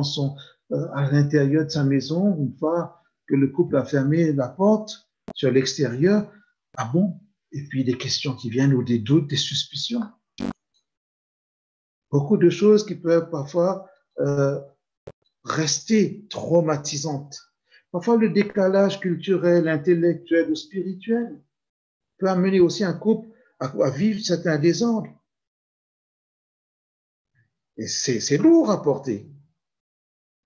à l'intérieur de sa maison, une fois que le couple a fermé la porte sur l'extérieur, ah bon? Et puis des questions qui viennent ou des doutes, des suspicions. Beaucoup de choses qui peuvent parfois rester traumatisantes. Parfois le décalage culturel, intellectuel ou spirituel peut amener aussi un couple à vivre certains désordres. Et c'est lourd à porter.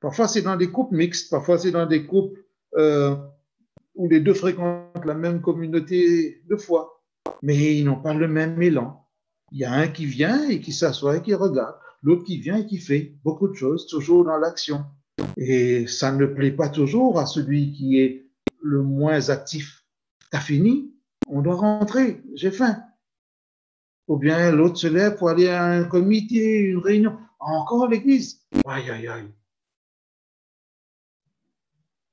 Parfois c'est dans des couples mixtes, parfois c'est dans des couples où les deux fréquentent la même communauté de foi, mais ils n'ont pas le même élan. Il y a un qui vient et qui s'assoit et qui regarde, l'autre qui vient et qui fait beaucoup de choses, toujours dans l'action. Et ça ne plaît pas toujours à celui qui est le moins actif. T'as fini? On doit rentrer, j'ai faim. Ou bien l'autre se lève pour aller à un comité, une réunion. Encore l'église. Aïe, aïe, aïe.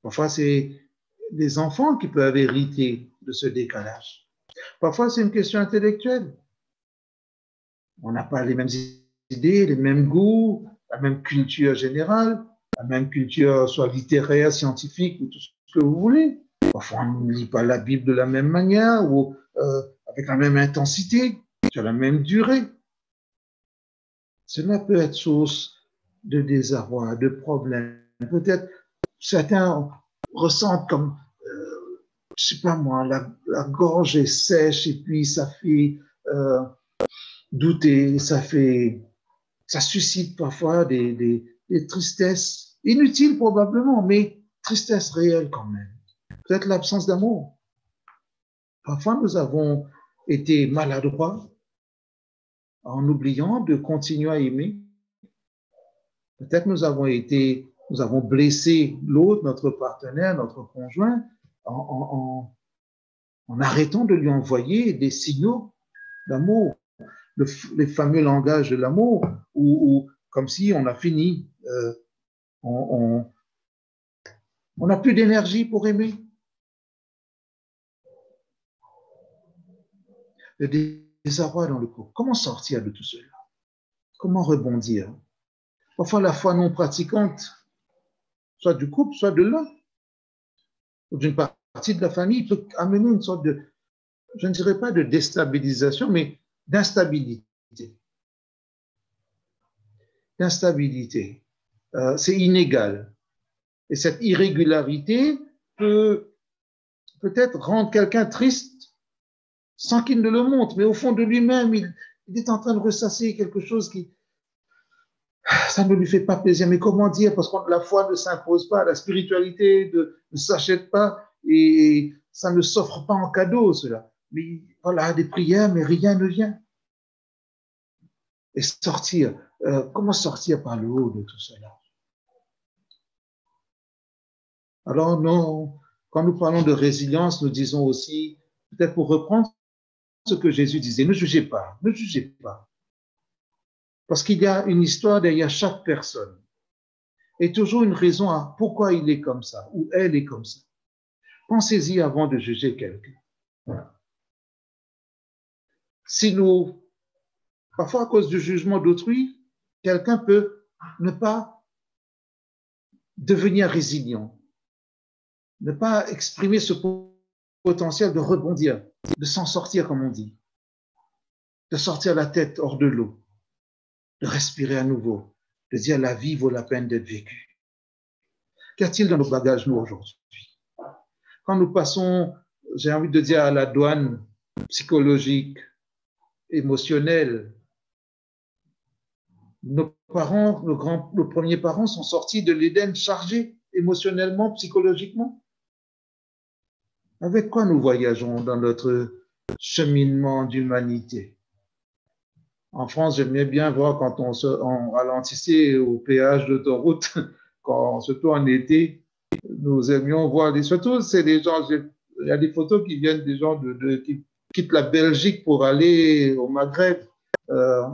Parfois, c'est les enfants qui peuvent hériter de ce décalage. Parfois, c'est une question intellectuelle. On n'a pas les mêmes idées, les mêmes goûts, la même culture générale, la même culture soit littéraire, scientifique ou tout ce que vous voulez. Parfois, on ne lit pas la Bible de la même manière ou avec la même intensité, sur la même durée. Cela peut être source de désarroi, de problèmes. Peut-être certains ressentent comme, je sais pas moi, la gorge est sèche et puis ça fait douter, ça suscite parfois des tristesses inutiles probablement, mais tristesse réelle quand même. Peut-être l'absence d'amour. Parfois, nous avons été maladroits en oubliant de continuer à aimer. Peut-être nous avons blessé l'autre, notre partenaire, notre conjoint, en arrêtant de lui envoyer des signaux d'amour, les fameux langages de l'amour, ou comme si on a fini, on n'a plus d'énergie pour aimer. Le désarroi dans le couple. Comment sortir de tout cela? Comment rebondir? Parfois, la foi non pratiquante, soit du couple, soit de l'un, ou d'une partie de la famille, peut amener une sorte de, je ne dirais pas de déstabilisation, mais d'instabilité. D'instabilité. C'est inégal. Et cette irrégularité peut peut-être rendre quelqu'un triste sans qu'il ne le montre, mais au fond de lui-même, il est en train de ressasser quelque chose qui, ça ne lui fait pas plaisir. Mais comment dire? Parce que la foi ne s'impose pas, la spiritualité ne s'achète pas et ça ne s'offre pas en cadeau, cela. Mais voilà, des prières, mais rien ne vient. Et sortir, comment sortir par le haut de tout cela? Alors, non, quand nous parlons de résilience, nous disons aussi, peut-être pour reprendre ce que Jésus disait, ne jugez pas, ne jugez pas. Parce qu'il y a une histoire derrière chaque personne. Et toujours une raison à pourquoi il est comme ça, ou elle est comme ça. Pensez-y avant de juger quelqu'un. Voilà. Si nous, parfois à cause du jugement d'autrui, quelqu'un peut ne pas devenir résilient, ne pas exprimer ce potentiel de rebondir, de s'en sortir, comme on dit, de sortir la tête hors de l'eau, de respirer à nouveau, de dire la vie vaut la peine d'être vécue. Qu'y a-t-il dans nos bagages, nous, aujourd'hui? Quand nous passons, j'ai envie de dire, à la douane psychologique, émotionnelle, nos parents, nos premiers parents sont sortis de l'Éden chargés émotionnellement, psychologiquement. Avec quoi nous voyageons dans notre cheminement d'humanité? En France, j'aimais bien voir quand on ralentissait au péage d'autoroute, surtout en été, nous aimions voir surtout c'est des gens, il y a des photos qui viennent des gens qui quittent la Belgique pour aller au Maghreb.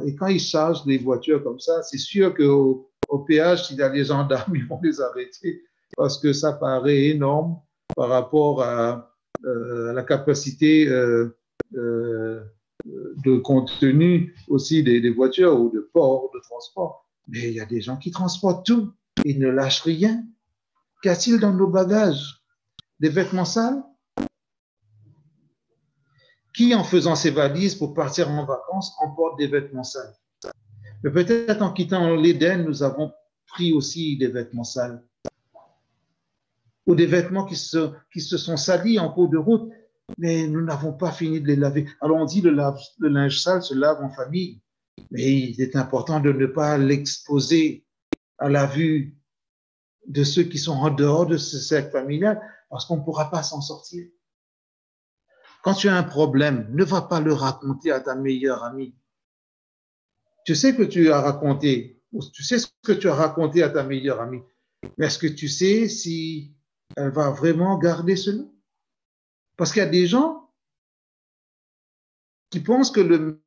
Et quand ils chargent des voitures comme ça, c'est sûr qu'au péage, s'il y a les gendarmes, ils vont les arrêter parce que ça paraît énorme par rapport à la capacité de contenu aussi des voitures ou de port, de transport. Mais il y a des gens qui transportent tout, ils ne lâchent rien. Qu'y a-t-il dans nos bagages? Des vêtements sales? Qui, en faisant ses valises pour partir en vacances, emporte des vêtements sales? Mais peut-être en quittant l'Éden, nous avons pris aussi des vêtements sales. Ou des vêtements qui se sont salis en cours de route, mais nous n'avons pas fini de les laver. Alors on dit le linge sale se lave en famille, mais il est important de ne pas l'exposer à la vue de ceux qui sont en dehors de ce cercle familial, parce qu'on ne pourra pas s'en sortir. Quand tu as un problème, ne va pas le raconter à ta meilleure amie. Tu sais que tu as raconté, tu sais ce que tu as raconté à ta meilleure amie, mais est-ce que tu sais si elle va vraiment garder cela? Parce qu'il y a des gens qui pensent que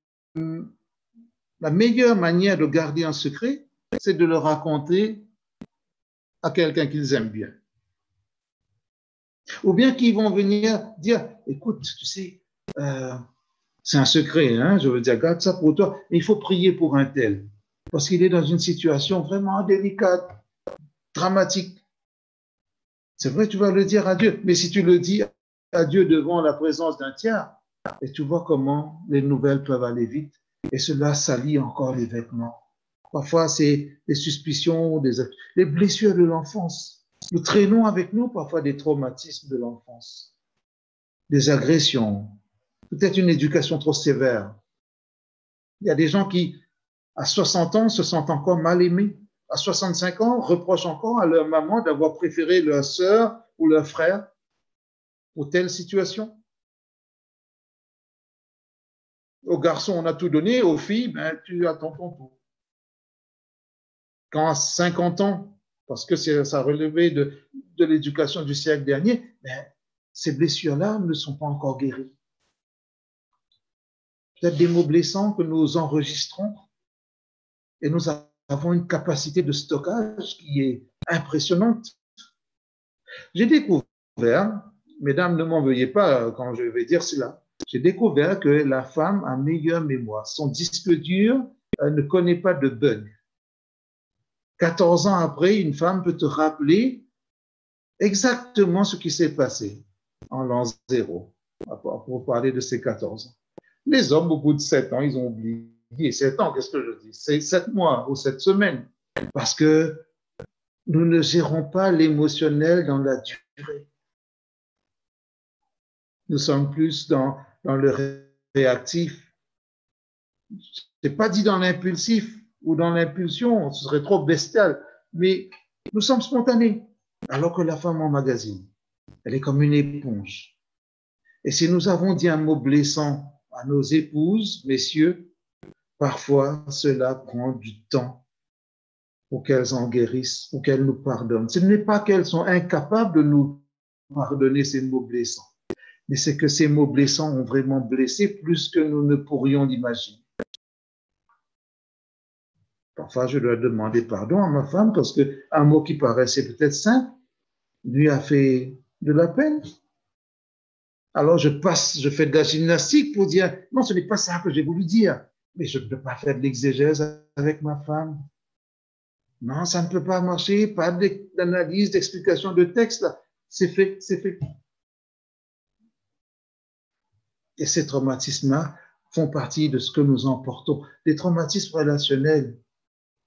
la meilleure manière de garder un secret, c'est de le raconter à quelqu'un qu'ils aiment bien. Ou bien qu'ils vont venir dire, écoute, tu sais, c'est un secret, hein, je veux dire, garde ça pour toi, mais il faut prier pour un tel, parce qu'il est dans une situation vraiment délicate, dramatique. C'est vrai, tu vas le dire à Dieu, mais si tu le dis à Dieu devant la présence d'un tiers, et tu vois comment les nouvelles peuvent aller vite, et cela salit encore les vêtements. Parfois, c'est des suspicions, les blessures de l'enfance. Nous traînons avec nous parfois des traumatismes de l'enfance, des agressions, peut-être une éducation trop sévère. Il y a des gens qui, à 60 ans, se sentent encore mal aimés. À 65 ans, reprochent encore à leur maman d'avoir préféré leur sœur ou leur frère pour telle situation. Aux garçons, on a tout donné. Aux filles, ben, tu attends ton tour. Quand à 50 ans, parce que ça relevait de l'éducation du siècle dernier, ben, ces blessures-là ne sont pas encore guéries. Peut-être des mots blessants que nous enregistrons et nous avons une capacité de stockage qui est impressionnante. J'ai découvert, mesdames, ne m'en veuillez pas quand je vais dire cela, j'ai découvert que la femme a meilleure mémoire. Son disque dur ne connaît pas de bug. 14 ans après, une femme peut te rappeler exactement ce qui s'est passé en l'an 0, pour parler de ces 14 ans. Les hommes, au bout de 7 ans, ils ont oublié. 7 ans, qu'est-ce que je dis? C'est 7 mois ou 7 semaines. Parce que nous ne gérons pas l'émotionnel dans la durée. Nous sommes plus dans le réactif. Ce n'est pas dit dans l'impulsif ou dans l'impulsion, ce serait trop bestial, mais nous sommes spontanés. Alors que la femme emmagasine, elle est comme une éponge. Et si nous avons dit un mot blessant à nos épouses, messieurs, parfois cela prend du temps pour qu'elles en guérissent, pour qu'elles nous pardonnent. Ce n'est pas qu'elles sont incapables de nous pardonner ces mots blessants, mais c'est que ces mots blessants ont vraiment blessé plus que nous ne pourrions l'imaginer. Parfois, je dois demander pardon à ma femme parce qu'un mot qui paraissait peut-être simple lui a fait de la peine. Alors, je fais de la gymnastique pour dire, non, ce n'est pas ça que j'ai voulu dire, mais je ne peux pas faire de l'exégèse avec ma femme. Non, ça ne peut pas marcher, pas d'analyse, d'explication de texte, là. C'est fait, c'est fait. Et ces traumatismes-là font partie de ce que nous emportons. Les traumatismes relationnels,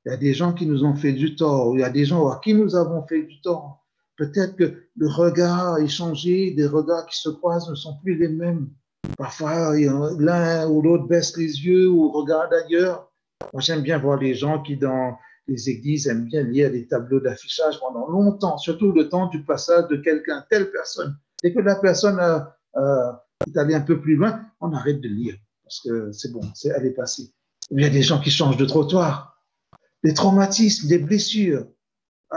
il y a des gens qui nous ont fait du tort, il y a des gens à qui nous avons fait du tort. Peut-être que le regard a changé, des regards qui se croisent ne sont plus les mêmes. Parfois, l'un ou l'autre baisse les yeux ou regarde ailleurs. Moi, j'aime bien voir les gens qui, dans les églises, aiment bien lire des tableaux d'affichage pendant longtemps, surtout le temps du passage de quelqu'un, telle personne. Dès que la personne est allée un peu plus loin, on arrête de lire parce que c'est bon, elle est passée. Il y a des gens qui changent de trottoir. Des traumatismes, des blessures.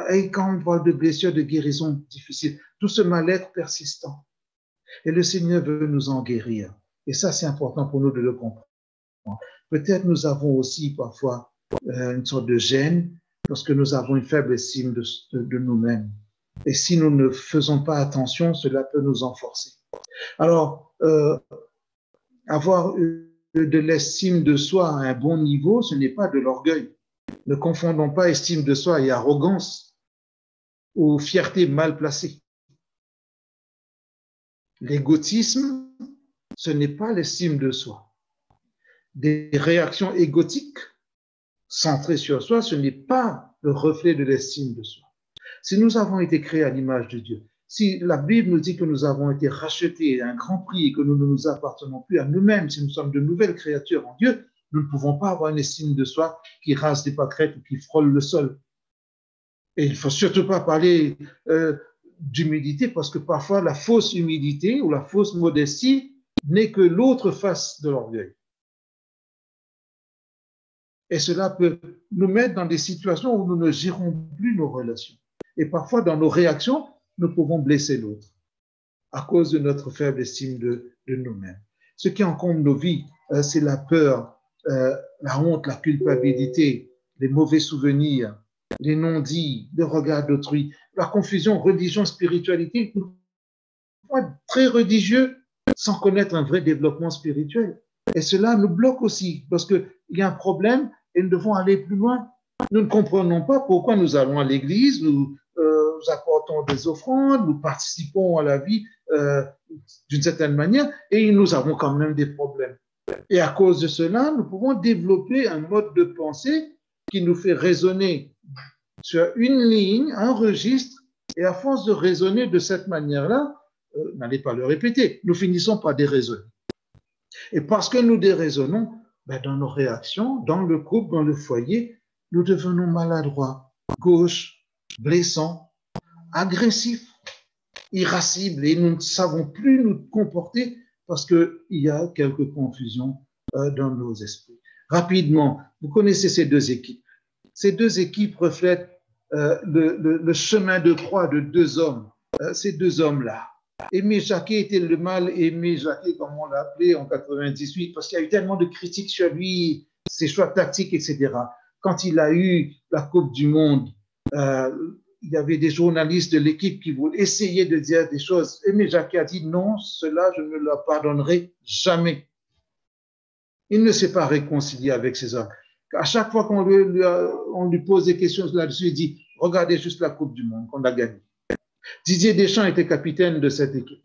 Et quand on parle de blessures, de guérison difficile, tout ce mal-être persistant. Et le Seigneur veut nous en guérir. Et ça, c'est important pour nous de le comprendre. Peut-être nous avons aussi parfois une sorte de gêne parce que nous avons une faible estime de nous-mêmes. Et si nous ne faisons pas attention, cela peut nous enforcer. Alors, avoir de l'estime de soi à un bon niveau, ce n'est pas de l'orgueil. Ne confondons pas estime de soi et arrogance ou fierté mal placée. L'égotisme, ce n'est pas l'estime de soi. Des réactions égotiques centrées sur soi, ce n'est pas le reflet de l'estime de soi. Si nous avons été créés à l'image de Dieu, si la Bible nous dit que nous avons été rachetés à un grand prix et que nous ne nous appartenons plus à nous-mêmes, si nous sommes de nouvelles créatures en Dieu, nous ne pouvons pas avoir une estime de soi qui rase des pâquerettes ou qui frôle le sol. Et il ne faut surtout pas parler d'humilité, parce que parfois la fausse humilité ou la fausse modestie n'est que l'autre face de l'orgueil. Et cela peut nous mettre dans des situations où nous ne gérons plus nos relations. Et parfois, dans nos réactions, nous pouvons blesser l'autre à cause de notre faible estime de nous-mêmes. Ce qui encombre nos vies, c'est la peur, la honte, la culpabilité, les mauvais souvenirs, les non-dits, le regard d'autrui, la confusion religion, spiritualité. Nous pouvons être très religieux sans connaître un vrai développement spirituel. Et cela nous bloque aussi parce qu'il y a un problème et nous devons aller plus loin. Nous ne comprenons pas pourquoi nous allons à l'église, nous apportons des offrandes, nous participons à la vie d'une certaine manière et nous avons quand même des problèmes. Et à cause de cela, nous pouvons développer un mode de pensée qui nous fait raisonner sur une ligne, un registre, et à force de raisonner de cette manière-là, n'allez pas le répéter, nous finissons par déraisonner. Et parce que nous déraisonnons, dans nos réactions, dans le couple, dans le foyer, nous devenons maladroits, gauches, blessants, agressifs, irascibles, et nous ne savons plus nous comporter parce qu'il y a quelques confusions dans nos esprits. Rapidement, vous connaissez ces deux équipes. Ces deux équipes reflètent le chemin de croix de deux hommes, ces deux hommes-là. Aimé Jacquet était le mal aimé Jacquet, comme on l'a appelé en 98, parce qu'il y a eu tellement de critiques sur lui, ses choix tactiques, etc. Quand il a eu la Coupe du Monde, il y avait des journalistes de l'équipe qui voulaient essayer de dire des choses. Aimé Jacquet a dit non, cela je ne le pardonnerai jamais. Il ne s'est pas réconcilié avec ces hommes. À chaque fois qu'on lui pose des questions là-dessus, il dit regardez juste la Coupe du Monde qu'on a gagnée. Didier Deschamps était capitaine de cette équipe.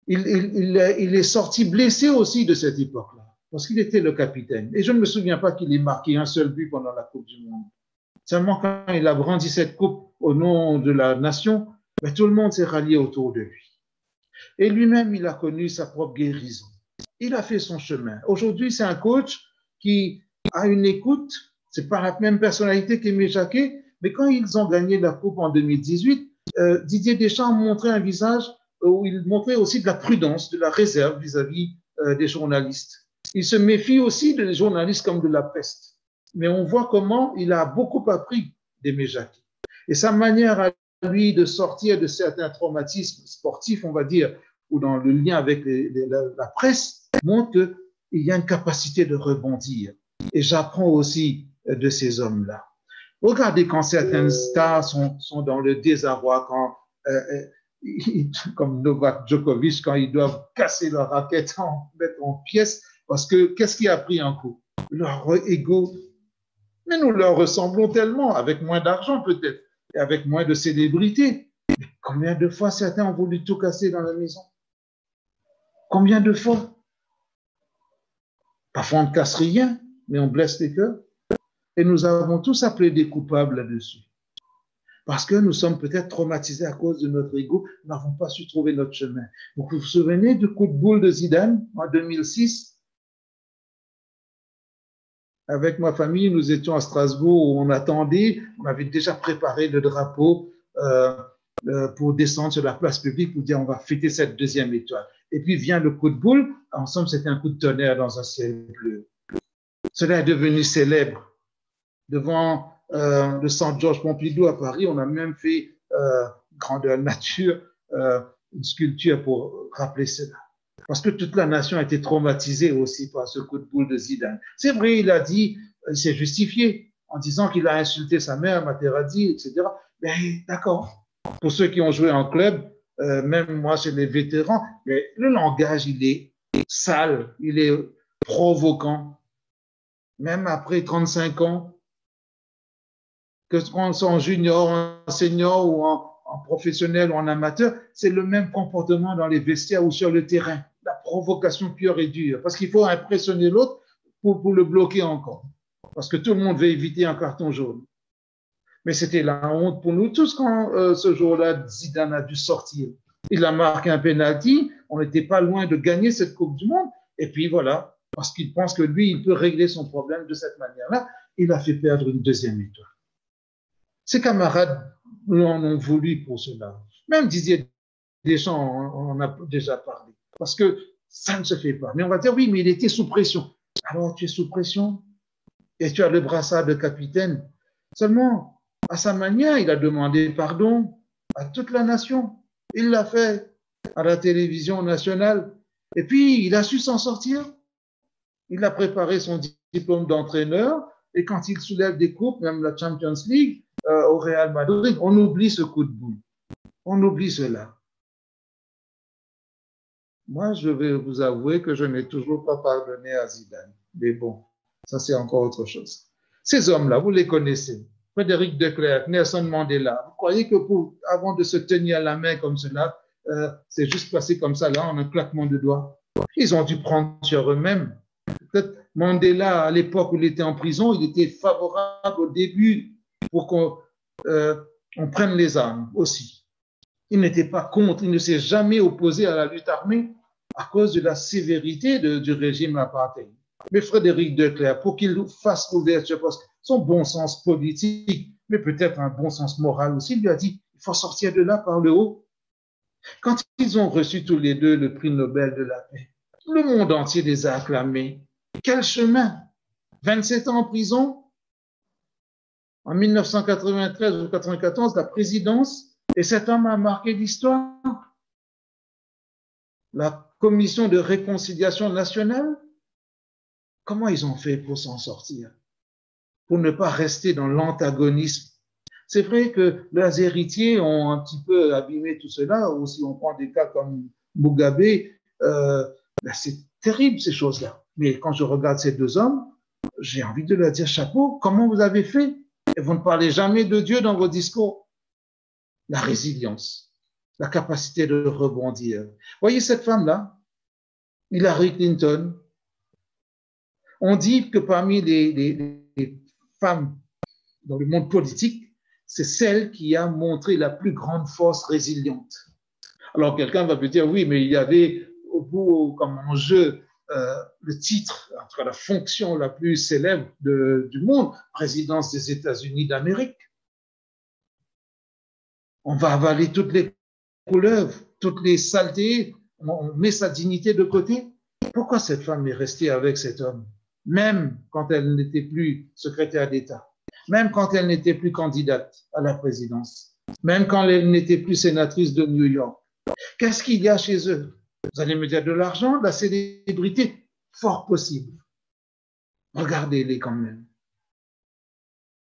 Il est sorti blessé aussi de cette époque-là, parce qu'il était le capitaine. Et je ne me souviens pas qu'il ait marqué un seul but pendant la Coupe du Monde. Seulement quand il a brandi cette coupe au nom de la nation, tout le monde s'est rallié autour de lui. Et lui-même, il a connu sa propre guérison. Il a fait son chemin. Aujourd'hui, c'est un coach qui a une écoute. C'est pas la même personnalité qu'Aimé Jacquet, mais quand ils ont gagné la coupe en 2018, Didier Deschamps montrait un visage où il montrait aussi de la prudence, de la réserve vis-à-vis des journalistes. Il se méfie aussi des journalistes comme de la peste. Mais on voit comment il a beaucoup appris d'Aimé Jacquet. Et sa manière à lui de sortir de certains traumatismes sportifs, on va dire, ou dans le lien avec la presse, montre qu'il y a une capacité de rebondir. Et j'apprends aussi de ces hommes-là. Regardez quand certaines stars sont dans le désarroi, quand, comme Novak Djokovic, quand ils doivent casser leur raquette, mettre en pièces, parce que qu'est-ce qui a pris un coup? Leur ego. Mais nous leur ressemblons tellement, avec moins d'argent peut-être, et avec moins de célébrité. Mais combien de fois certains ont voulu tout casser dans la maison? Combien de fois? Parfois on ne casse rien, mais on blesse les cœurs. Et nous avons tous appelé des coupables là-dessus. Parce que nous sommes peut-être traumatisés à cause de notre ego, nous n'avons pas su trouver notre chemin. Vous vous souvenez du coup de boule de Zidane en 2006? Avec ma famille, nous étions à Strasbourg où on attendait, on avait déjà préparé le drapeau pour descendre sur la place publique pour dire on va fêter cette deuxième étoile. Et puis vient le coup de boule, ensemble c'était un coup de tonnerre dans un ciel bleu. Cela est devenu célèbre. Devant le centre Georges Pompidou à Paris, on a même fait grandeur nature une sculpture pour rappeler cela. Parce que toute la nation a été traumatisée aussi par ce coup de boule de Zidane. C'est vrai, il a dit, il s'est justifié en disant qu'il a insulté sa mère, Materazzi, etc. Mais d'accord. Pour ceux qui ont joué en club, même moi chez les vétérans, mais le langage, il est sale, il est provoquant. Même après 35 ans, que ce soit en junior, en senior ou en professionnel ou en amateur, c'est le même comportement dans les vestiaires ou sur le terrain. La provocation pure et dure. Parce qu'il faut impressionner l'autre pour le bloquer encore. Parce que tout le monde veut éviter un carton jaune. Mais c'était la honte pour nous tous quand ce jour-là, Zidane a dû sortir. Il a marqué un penalty. On n'était pas loin de gagner cette Coupe du Monde. Et puis voilà, parce qu'il pense que lui, il peut régler son problème de cette manière-là, il a fait perdre une deuxième étoile. Ses camarades en ont voulu pour cela. Même Didier Deschamps, on a déjà parlé. Parce que ça ne se fait pas. Mais on va dire, oui, mais il était sous pression. Alors, tu es sous pression et tu as le brassard de capitaine. Seulement, à sa manière, il a demandé pardon à toute la nation. Il l'a fait à la télévision nationale. Et puis, il a su s'en sortir. Il a préparé son diplôme d'entraîneur. Et quand il soulève des coupes, même la Champions League, au Real Madrid, on oublie ce coup de boule. On oublie cela. Moi, je vais vous avouer que je n'ai toujours pas pardonné à Zidane. Mais bon, ça c'est encore autre chose. Ces hommes-là, vous les connaissez. Frédéric Declercq, Nelson Mandela. Vous croyez que avant de se tenir la main comme cela, c'est juste passé comme ça, là, en un claquement de doigts? Ils ont dû prendre sur eux-mêmes. Peut-être Mandela, à l'époque où il était en prison, il était favorable au début pour qu'on prenne les armes aussi. Il n'était pas contre, il ne s'est jamais opposé à la lutte armée à cause de la sévérité du régime apartheid. Mais Frédéric Declercq, pour qu'il fasse l'ouverture, parce que son bon sens politique, mais peut-être un bon sens moral aussi, lui a dit, il faut sortir de là par le haut. Quand ils ont reçu tous les deux le prix Nobel de la paix, le monde entier les a acclamés. Quel chemin! 27 ans en prison. En 1993 ou 1994, la présidence, et cet homme a marqué l'histoire. La commission de réconciliation nationale, comment ils ont fait pour s'en sortir? Pour ne pas rester dans l'antagonisme. C'est vrai que leurs héritiers ont un petit peu abîmé tout cela, ou si on prend des cas comme Mugabe, c'est terrible ces choses-là. Mais quand je regarde ces deux hommes, j'ai envie de leur dire chapeau, comment vous avez fait? Et vous ne parlez jamais de Dieu dans vos discours. La résilience, la capacité de rebondir. Voyez cette femme-là, Hillary Clinton. On dit que parmi les femmes dans le monde politique, c'est celle qui a montré la plus grande force résiliente. Alors quelqu'un va me dire, oui, mais il y avait au bout comme enjeu le titre, en tout cas la fonction la plus célèbre du monde, présidence des États-Unis d'Amérique. On va avaler toutes les couleuvres, toutes les saletés, on met sa dignité de côté. Pourquoi cette femme est restée avec cet homme, même quand elle n'était plus secrétaire d'État, même quand elle n'était plus candidate à la présidence, même quand elle n'était plus sénatrice de New York? Qu'est-ce qu'il y a chez eux? Vous allez me dire de l'argent, de la célébrité? Fort possible. Regardez-les quand même.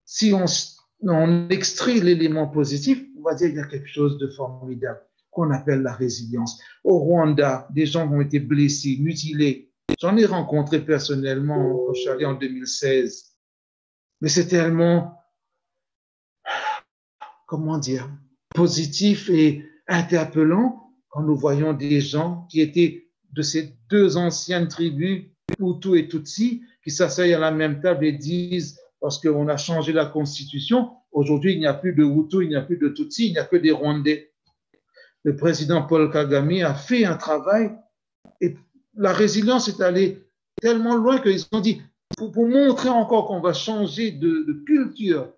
Si on extrait l'élément positif, on va dire qu'il y a quelque chose de formidable qu'on appelle la résilience. Au Rwanda, des gens ont été blessés, mutilés. J'en ai rencontré personnellement quand je suis allé en 2016. Mais c'est tellement, comment dire, positif et interpellant quand nous voyons des gens qui étaient de ces deux anciennes tribus, Hutu et Tutsi, qui s'asseyent à la même table et disent, parce qu'on a changé la constitution, aujourd'hui il n'y a plus de Hutu, il n'y a plus de Tutsi, il n'y a que des Rwandais. Le président Paul Kagame a fait un travail et la résilience est allée tellement loin qu'ils ont dit, pour montrer encore qu'on va changer de culture,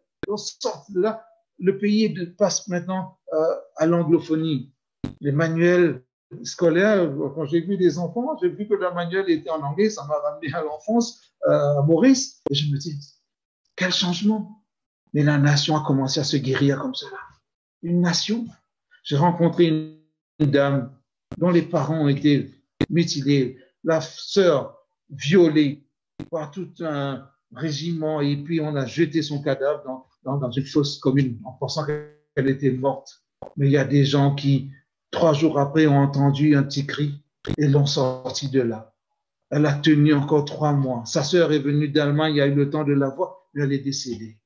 là, le pays passe maintenant à l'anglophonie. Les manuels scolaires, quand j'ai vu des enfants, j'ai vu que le manuel était en anglais, ça m'a ramené à l'enfance, à Maurice, et je me dis, quel changement! Mais la nation a commencé à se guérir comme cela. Une nation. J'ai rencontré une dame dont les parents ont été mutilés, la sœur violée par tout un régiment, et puis on a jeté son cadavre dans une fosse commune en pensant qu'elle était morte. Mais il y a des gens qui, 3 jours après, ont entendu un petit cri et l'ont sorti de là. Elle a tenu encore 3 mois. Sa sœur est venue d'Allemagne, il y a eu le temps de la voir, mais elle est décédée.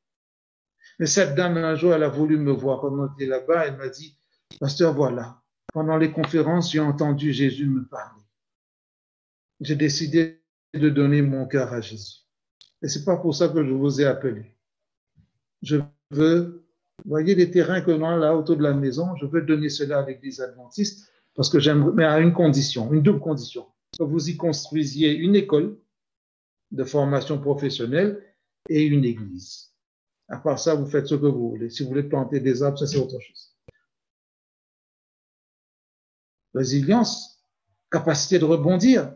Mais cette dame, un jour, elle a voulu me voir. Quand on était là-bas, elle m'a dit, pasteur, voilà, pendant les conférences, j'ai entendu Jésus me parler. J'ai décidé de donner mon cœur à Jésus. Et c'est pas pour ça que je vous ai appelé. Je veux, voyez les terrains que l'on a là autour de la maison, je veux donner cela à l'Église adventiste parce que j'aimerais, mais à une condition, une double condition, que vous y construisiez une école de formation professionnelle et une église. À part ça, vous faites ce que vous voulez. Si vous voulez planter des arbres, ça c'est autre chose. Résilience, capacité de rebondir.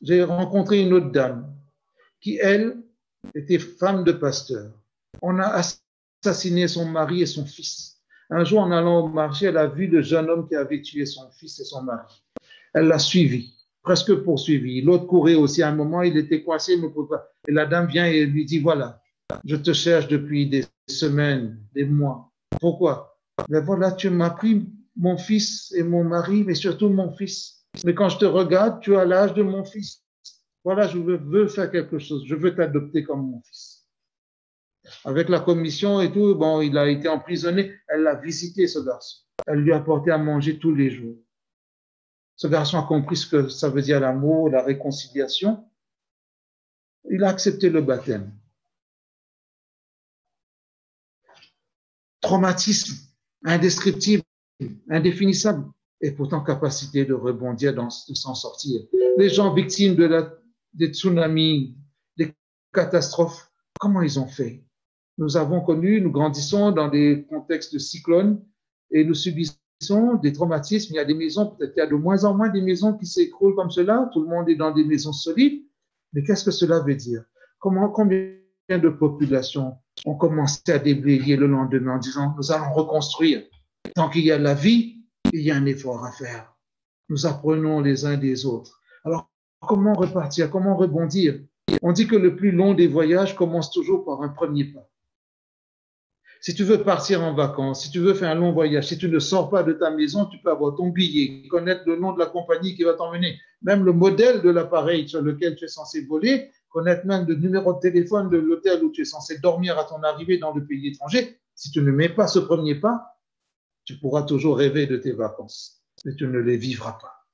J'ai rencontré une autre dame qui, elle, était femme de pasteur. On a assassiné son mari et son fils. Un jour, en allant au marché, elle a vu le jeune homme qui avait tué son fils et son mari. Elle l'a suivi, presque poursuivi. L'autre courait aussi. À un moment, il était coincé, il ne pouvait pas. Et la dame vient et lui dit, voilà, je te cherche depuis des semaines, des mois. Pourquoi? Mais voilà, tu m'as pris mon fils et mon mari, mais surtout mon fils. Mais quand je te regarde, tu as l'âge de mon fils. Voilà, je veux faire quelque chose. Je veux t'adopter comme mon fils. Avec la commission et tout, bon, il a été emprisonné. Elle a visité ce garçon. Elle lui a apporté à manger tous les jours. Ce garçon a compris ce que ça veut dire l'amour, la réconciliation. Il a accepté le baptême. Traumatisme indescriptible, indéfinissable, et pourtant capacité de rebondir, de s'en sortir. Les gens victimes des tsunamis, des catastrophes, comment ils ont fait? Nous avons connu, nous grandissons dans des contextes de cyclones et nous subissons des traumatismes. Il y a des maisons, peut-être qu'il y a de moins en moins des maisons qui s'écroulent comme cela. Tout le monde est dans des maisons solides. Mais qu'est-ce que cela veut dire? Combien de populations ont commencé à déblayer le lendemain en disant nous allons reconstruire. Tant qu'il y a la vie, il y a un effort à faire. Nous apprenons les uns des autres. Alors, comment repartir? Comment rebondir? On dit que le plus long des voyages commence toujours par un premier pas. Si tu veux partir en vacances, si tu veux faire un long voyage, si tu ne sors pas de ta maison, tu peux avoir ton billet, connaître le nom de la compagnie qui va t'emmener, même le modèle de l'appareil sur lequel tu es censé voler, connaître même le numéro de téléphone de l'hôtel où tu es censé dormir à ton arrivée dans le pays étranger. Si tu ne mets pas ce premier pas, tu pourras toujours rêver de tes vacances, mais tu ne les vivras pas.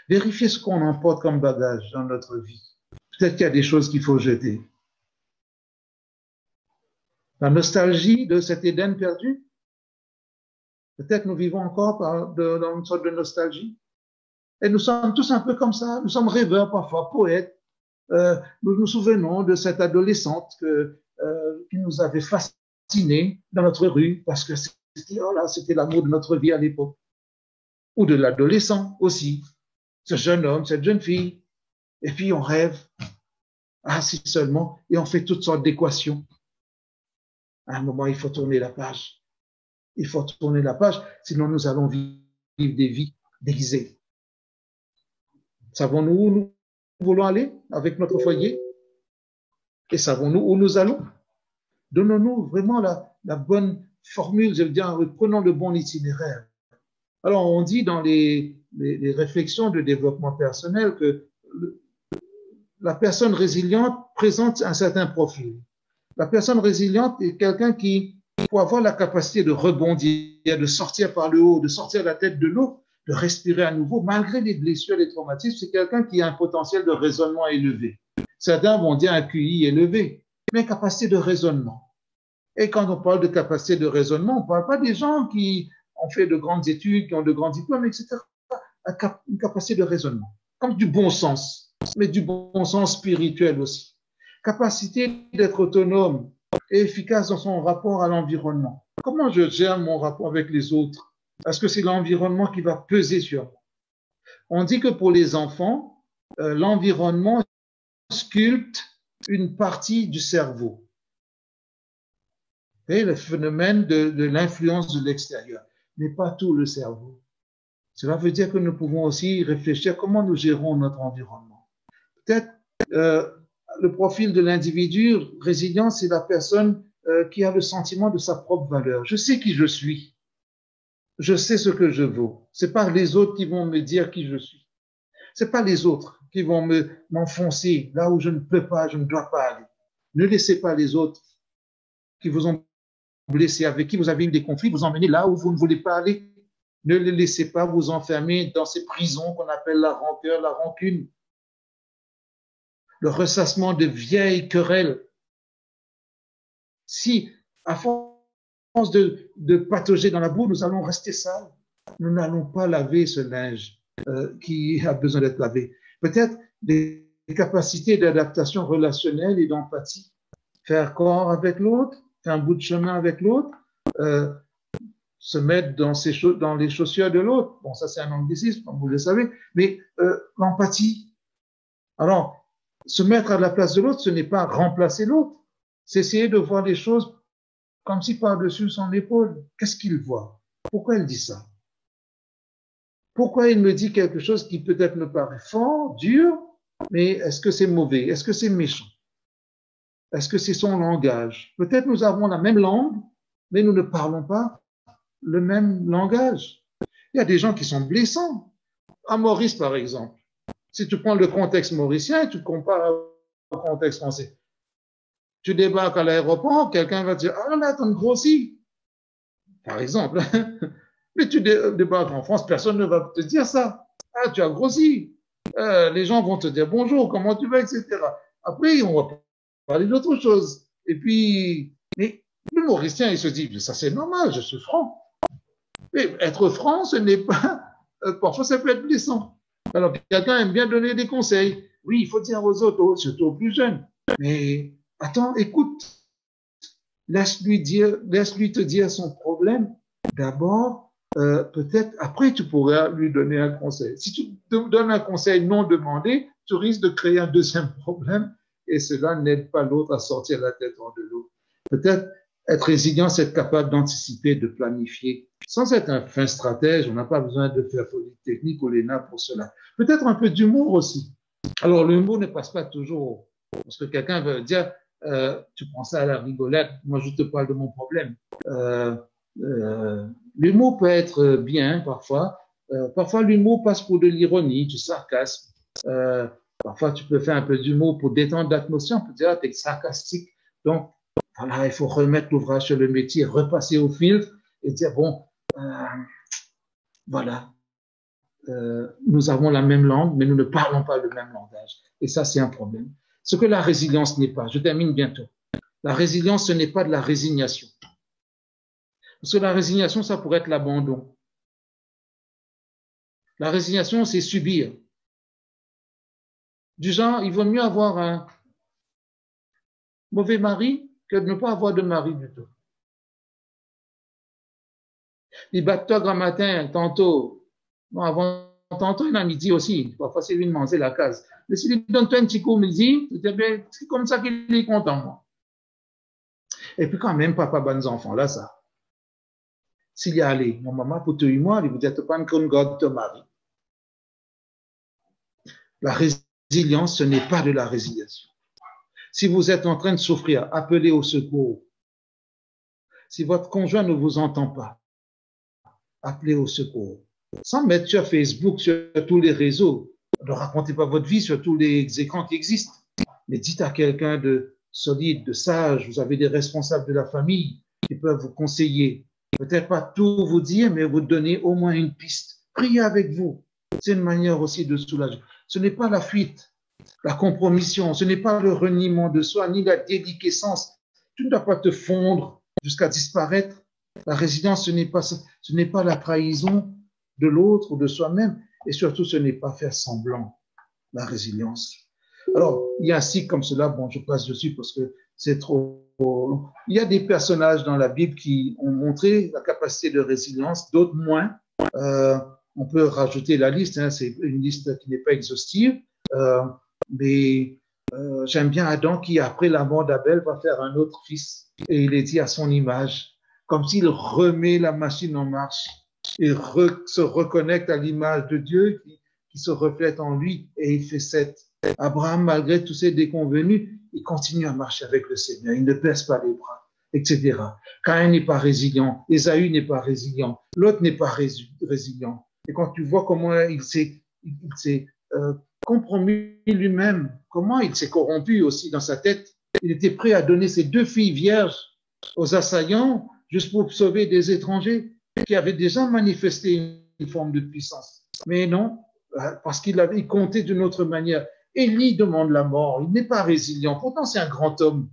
Vérifiez ce qu'on emporte comme bagage dans notre vie. Peut-être qu'il y a des choses qu'il faut jeter. La nostalgie de cet Éden perdu. Peut-être nous vivons encore dans une sorte de nostalgie. Et nous sommes tous un peu comme ça. Nous sommes rêveurs parfois, poètes. Nous nous souvenons de cette adolescente qui nous avait fascinés dans notre rue parce que c'était l'amour de notre vie à l'époque. Ou de l'adolescent aussi. Ce jeune homme, cette jeune fille. Et puis on rêve. Ah, si seulement. Et on fait toutes sortes d'équations. À un moment, il faut tourner la page. Il faut tourner la page, sinon nous allons vivre des vies déguisées. Savons-nous où nous voulons aller avec notre foyer? Et savons-nous où nous allons? Donnons-nous vraiment la bonne formule, je veux dire, prenons le bon itinéraire. Alors, on dit dans les réflexions de développement personnel que la personne résiliente présente un certain profil. La personne résiliente est quelqu'un qui, pour avoir la capacité de rebondir, de sortir par le haut, de sortir la tête de l'eau, de respirer à nouveau, malgré les blessures, les traumatismes, c'est quelqu'un qui a un potentiel de raisonnement élevé. Certains vont dire un QI élevé, mais capacité de raisonnement. Et quand on parle de capacité de raisonnement, on ne parle pas des gens qui ont fait de grandes études, qui ont de grands diplômes, etc. Une capacité de raisonnement, comme du bon sens, mais du bon sens spirituel aussi. Capacité d'être autonome et efficace dans son rapport à l'environnement. Comment je gère mon rapport avec les autres? Est-ce que c'est l'environnement qui va peser sur moi? On dit que pour les enfants, l'environnement sculpte une partie du cerveau. Et le phénomène de l'influence de l'extérieur, mais pas tout le cerveau. Cela veut dire que nous pouvons aussi réfléchir comment nous gérons notre environnement. Peut-être le profil de l'individu résilient, c'est la personne qui a le sentiment de sa propre valeur. Je sais qui je suis. Je sais ce que je vaux. C'est pas les autres qui vont me dire qui je suis. C'est pas les autres qui vont m'enfoncer là où je ne peux pas, je ne dois pas aller. Ne laissez pas les autres qui vous ont blessé, avec qui vous avez eu des conflits, vous emmener là où vous ne voulez pas aller. Ne les laissez pas vous enfermer dans ces prisons qu'on appelle la rancœur, la rancune. Le ressassement de vieilles querelles. Si, à force de patauger dans la boue, nous allons rester sales, nous n'allons pas laver ce linge qui a besoin d'être lavé. Peut-être des capacités d'adaptation relationnelle et d'empathie. faire corps avec l'autre, faire un bout de chemin avec l'autre, se mettre dans les chaussures de l'autre. Bon, ça c'est un anglicisme, comme vous le savez, mais l'empathie. Alors, se mettre à la place de l'autre, ce n'est pas remplacer l'autre, c'est essayer de voir les choses comme si par-dessus son épaule. Qu'est-ce qu'il voit? Pourquoi il dit ça? Pourquoi il me dit quelque chose qui peut-être me paraît fort, dur, mais est-ce que c'est mauvais? Est-ce que c'est méchant? Est-ce que c'est son langage? Peut-être nous avons la même langue, mais nous ne parlons pas le même langage. Il y a des gens qui sont blessants. À Maurice, par exemple, si tu prends le contexte mauricien et tu compares au contexte français, tu débarques à l'aéroport, quelqu'un va te dire « Ah là, t'as grossi », par exemple. Mais tu débarques en France, personne ne va te dire ça. « Ah, tu as grossi ». Les gens vont te dire « Bonjour, comment tu vas », etc. Après, on va parler d'autre chose. Et puis, mais le Mauricien, il se dit « Ça, c'est normal, je suis franc ». Mais être franc, ce n'est pas… parfois, ça peut être blessant. Alors, quelqu'un aime bien donner des conseils. Oui, il faut dire aux autres, surtout aux plus jeunes. Mais attends, écoute. Laisse-lui te dire son problème. D'abord, peut-être, après, tu pourras lui donner un conseil. Si tu te donnes un conseil non demandé, tu risques de créer un deuxième problème et cela n'aide pas l'autre à sortir la tête hors de l'eau. Peut-être être résilient, c'est être capable d'anticiper, de planifier. Sans être un fin stratège, on n'a pas besoin de faire polytechnique ou l'ENA pour cela. Peut-être un peu d'humour aussi. Alors, l'humour ne passe pas toujours. Parce que quelqu'un veut dire, tu prends ça à la rigolade, moi je te parle de mon problème. L'humour peut être bien parfois. Parfois, l'humour passe pour de l'ironie, du sarcasme. Parfois, tu peux faire un peu d'humour pour détendre l'atmosphère. On peut dire, tu es sarcastique. Donc, voilà, il faut remettre l'ouvrage sur le métier, repasser au filtre et dire, bon, voilà, nous avons la même langue, mais nous ne parlons pas le même langage. Et ça, c'est un problème. Ce que la résilience n'est pas, je termine bientôt. La résilience, ce n'est pas de la résignation. Parce que la résignation, ça pourrait être l'abandon. La résignation, c'est subir. Du genre, il vaut mieux avoir un mauvais mari que de ne pas avoir de mari du tout. Il bat-toi grand matin, tantôt, bon, avant, tantôt, il a midi aussi. Parfois, c'est lui de manger la case. Mais s'il lui donne un petit coup midi, c'est comme ça qu'il est content, moi. Et puis, quand même, papa, bonnes enfants, là, ça. S'il y a allé, mon maman, pour te et moi, il vous dit, pas une God te marie. La résilience, ce n'est pas de la résiliation. Si vous êtes en train de souffrir, appelez au secours. Si votre conjoint ne vous entend pas, appelez au secours. Sans mettre sur Facebook, sur tous les réseaux. Ne racontez pas votre vie sur tous les écrans qui existent. Mais dites à quelqu'un de solide, de sage, vous avez des responsables de la famille qui peuvent vous conseiller. Peut-être pas tout vous dire, mais vous donner au moins une piste. Priez avec vous. C'est une manière aussi de soulager. Ce n'est pas la fuite, la compromission, ce n'est pas le reniement de soi, ni la déliquescence. Tu ne dois pas te fondre jusqu'à disparaître. La résilience, ce n'est pas la trahison de l'autre ou de soi-même. Et surtout, ce n'est pas faire semblant, la résilience. Alors, il y a un cycle comme cela, bon, je passe dessus parce que c'est trop long. Il y a des personnages dans la Bible qui ont montré la capacité de résilience, d'autres moins. On peut rajouter la liste, hein, c'est une liste qui n'est pas exhaustive, mais j'aime bien Adam qui, après la mort d'Abel, va faire un autre fils et il est dit à son image, comme s'il remet la machine en marche et se reconnecte à l'image de Dieu qui se reflète en lui et il fait 7. Abraham, malgré tous ses déconvenus, il continue à marcher avec le Seigneur, il ne baisse pas les bras, etc. Caïn n'est pas résilient, Ésaü n'est pas résilient, l'autre n'est pas résilient. Et quand tu vois comment il s'est compromis lui-même, comment il s'est corrompu aussi dans sa tête, il était prêt à donner ses 2 filles vierges aux assaillants juste pour sauver des étrangers qui avaient déjà manifesté une forme de puissance. Mais non, parce qu'il comptait d'une autre manière. Élie demande la mort, il n'est pas résilient, pourtant c'est un grand homme.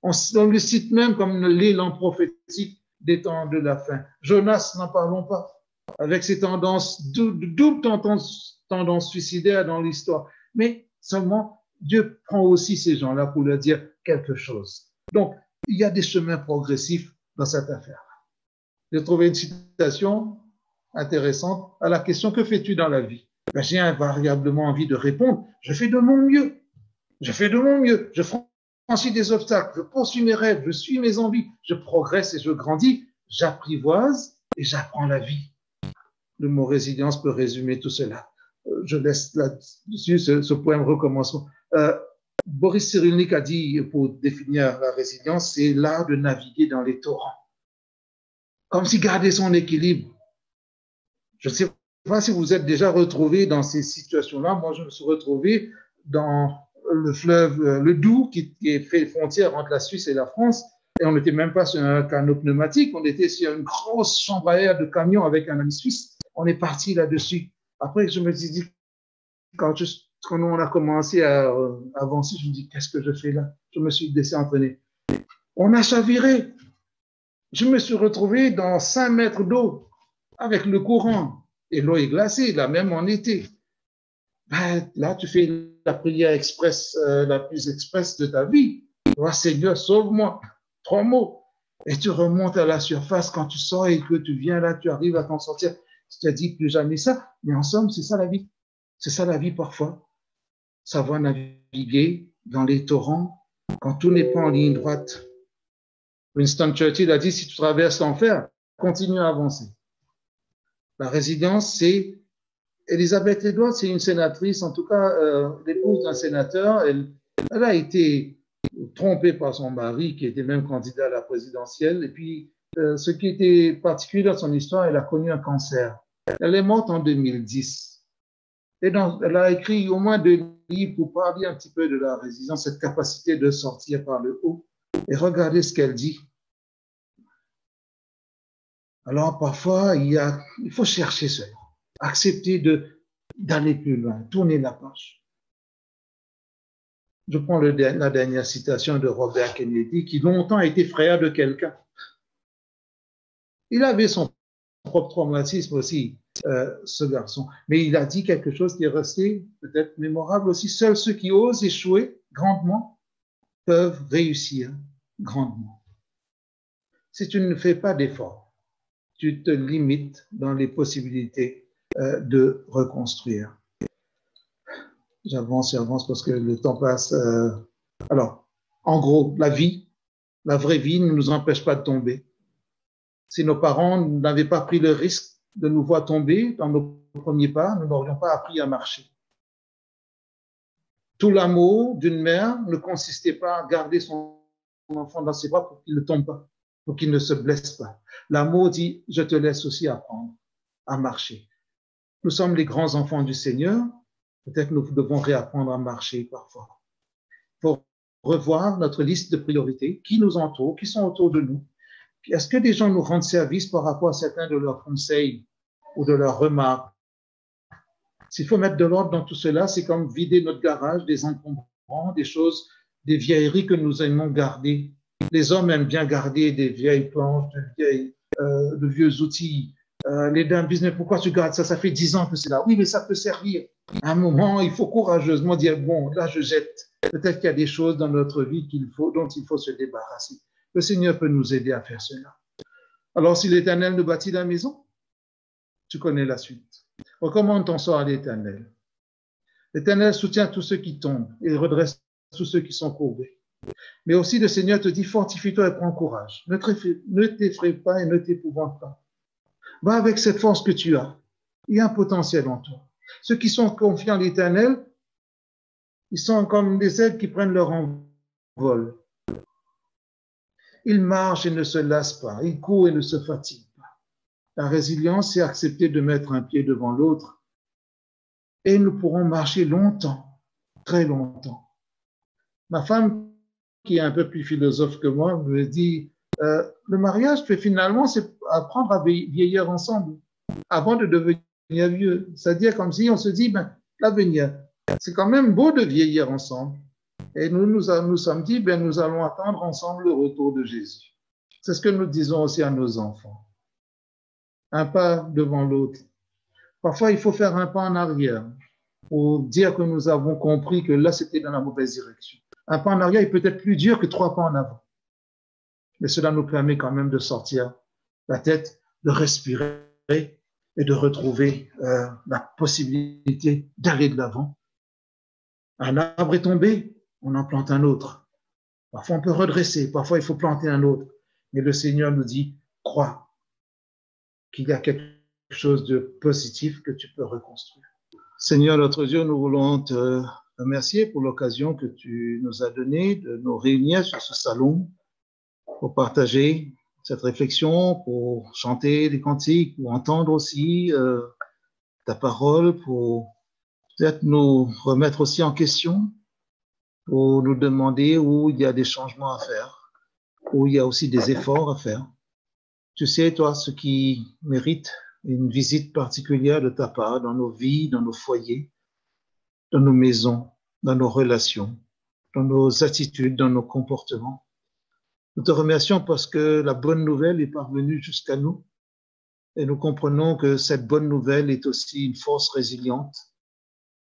On le cite même comme l'élan prophétique des temps de la fin. Jonas, n'en parlons pas, avec ses tendances, double tendance suicidaire dans l'histoire. Mais seulement, Dieu prend aussi ces gens-là pour leur dire quelque chose. Donc, il y a des chemins progressifs dans cette affaire. J'ai trouvé une citation intéressante à la question « Que fais-tu dans la vie ?» Ben, j'ai invariablement envie de répondre « Je fais de mon mieux. Je fais de mon mieux. Je franchis des obstacles. Je poursuis mes rêves. Je suis mes envies. Je progresse et je grandis. J'apprivoise et j'apprends la vie. » Le mot résilience peut résumer tout cela. Je laisse là-dessus ce poème recommencement. Boris Cyrulnik a dit, pour définir la résilience, c'est l'art de naviguer dans les torrents. Comme si garder son équilibre. Je ne sais pas si vous êtes déjà retrouvé dans ces situations-là. Moi, je me suis retrouvé dans le fleuve, le Doubs, qui fait frontière entre la Suisse et la France. Et on n'était même pas sur un canot pneumatique, on était sur une grosse chambre à air de camion avec un ami suisse. On est parti là-dessus. Après, je me suis dit, quand on a commencé à avancer, je me dis, qu'est-ce que je fais là? Je me suis laissé entraîner. On a chaviré. Je me suis retrouvé dans 5 mètres d'eau avec le courant. Et l'eau est glacée, là même en été. Ben, là, tu fais la prière express, la plus express de ta vie. Oh, Seigneur, sauve-moi. 3 mots. Et tu remontes à la surface quand tu sors et que tu viens là, tu arrives à t'en sortir. Tu te dis plus jamais ça. Mais en somme, c'est ça la vie. C'est ça la vie parfois. Savoir naviguer dans les torrents quand tout n'est pas en ligne droite. Winston Churchill a dit, si tu traverses l'enfer, continue à avancer. La résilience, c'est Elisabeth Edwards, c'est une sénatrice, en tout cas l'épouse d'un sénateur. Elle a été trompée par son mari, qui était même candidat à la présidentielle. Et puis, ce qui était particulier dans son histoire, elle a connu un cancer. Elle est morte en 2010. Et donc, elle a écrit au moins 2 livres pour parler un petit peu de la résilience, cette capacité de sortir par le haut. Et regardez ce qu'elle dit. Alors, parfois, il faut chercher cela. Accepter d'aller plus loin, tourner la page. Je prends la dernière citation de Robert Kennedy, qui longtemps a été frère de quelqu'un. Il avait son propre traumatisme aussi, ce garçon. Mais il a dit quelque chose qui est resté peut-être mémorable aussi. Seuls ceux qui osent échouer grandement peuvent réussir grandement. Si tu ne fais pas d'efforts, tu te limites dans les possibilités de reconstruire. J'avance parce que le temps passe. Alors, en gros, la vraie vie ne nous empêche pas de tomber. Si nos parents n'avaient pas pris le risque de nous voir tomber dans nos premiers pas, nous n'aurions pas appris à marcher. Tout l'amour d'une mère ne consistait pas à garder son enfant dans ses bras pour qu'il ne tombe pas, pour qu'il ne se blesse pas. L'amour dit, je te laisse aussi apprendre à marcher. Nous sommes les grands enfants du Seigneur. Peut-être nous devons réapprendre à marcher parfois. Il faut revoir notre liste de priorités, qui nous entoure, qui sont autour de nous. Est-ce que des gens nous rendent service par rapport à certains de leurs conseils ou de leurs remarques? S'il faut mettre de l'ordre dans tout cela, c'est comme vider notre garage des encombrants, des choses, des vieilleries que nous aimons garder. Les hommes aiment bien garder des vieilles planches, de vieux outils. Les dames disent, mais pourquoi tu gardes ça? Ça fait 10 ans que c'est là. Oui, mais ça peut servir. À un moment, il faut courageusement dire, bon, là, je jette. Peut-être qu'il y a des choses dans notre vie dont il faut se débarrasser. Le Seigneur peut nous aider à faire cela. Alors, si l'Éternel nous bâtit la maison, tu connais la suite. Recommande ton sort à l'Éternel. L'Éternel soutient tous ceux qui tombent et redresse tous ceux qui sont courbés. Mais aussi, le Seigneur te dit, fortifie-toi et prends courage. Ne t'effraie pas et ne t'épouvante pas. Va avec cette force que tu as. Il y a un potentiel en toi. Ceux qui sont confiants en l'Éternel, ils sont comme des aigles qui prennent leur envol. Ils marchent et ne se lassent pas. Ils courent et ne se fatiguent pas. La résilience, c'est accepter de mettre un pied devant l'autre. Et nous pourrons marcher longtemps, très longtemps. Ma femme, qui est un peu plus philosophe que moi, me dit, le mariage, finalement, c'est apprendre à vieillir ensemble avant de devenir vieux. C'est-à-dire comme si on se dit, l'avenir, c'est quand même beau de vieillir ensemble. Et nous sommes dit, nous allons attendre ensemble le retour de Jésus. C'est ce que nous disons aussi à nos enfants. Un pas devant l'autre. Parfois, il faut faire un pas en arrière pour dire que nous avons compris que là, c'était dans la mauvaise direction. Un pas en arrière est peut-être plus dur que 3 pas en avant. mais cela nous permet quand même de sortir la tête, de respirer et de retrouver la possibilité d'aller de l'avant. Un arbre est tombé, on en plante un autre. Parfois, on peut redresser, parfois, il faut planter un autre. Mais le Seigneur nous dit, crois qu'il y a quelque chose de positif que tu peux reconstruire. Seigneur, notre Dieu, nous voulons te remercier pour l'occasion que tu nous as donnée de nous réunir sur ce salon pour partager cette réflexion, pour chanter des cantiques, pour entendre aussi ta parole, pour peut-être nous remettre aussi en question, pour nous demander où il y a des changements à faire, où il y a aussi des efforts à faire. Tu sais, toi, ce qui mérite une visite particulière de ta part dans nos vies, dans nos foyers, dans nos maisons, dans nos relations, dans nos attitudes, dans nos comportements. Nous te remercions parce que la bonne nouvelle est parvenue jusqu'à nous et nous comprenons que cette bonne nouvelle est aussi une force résiliente.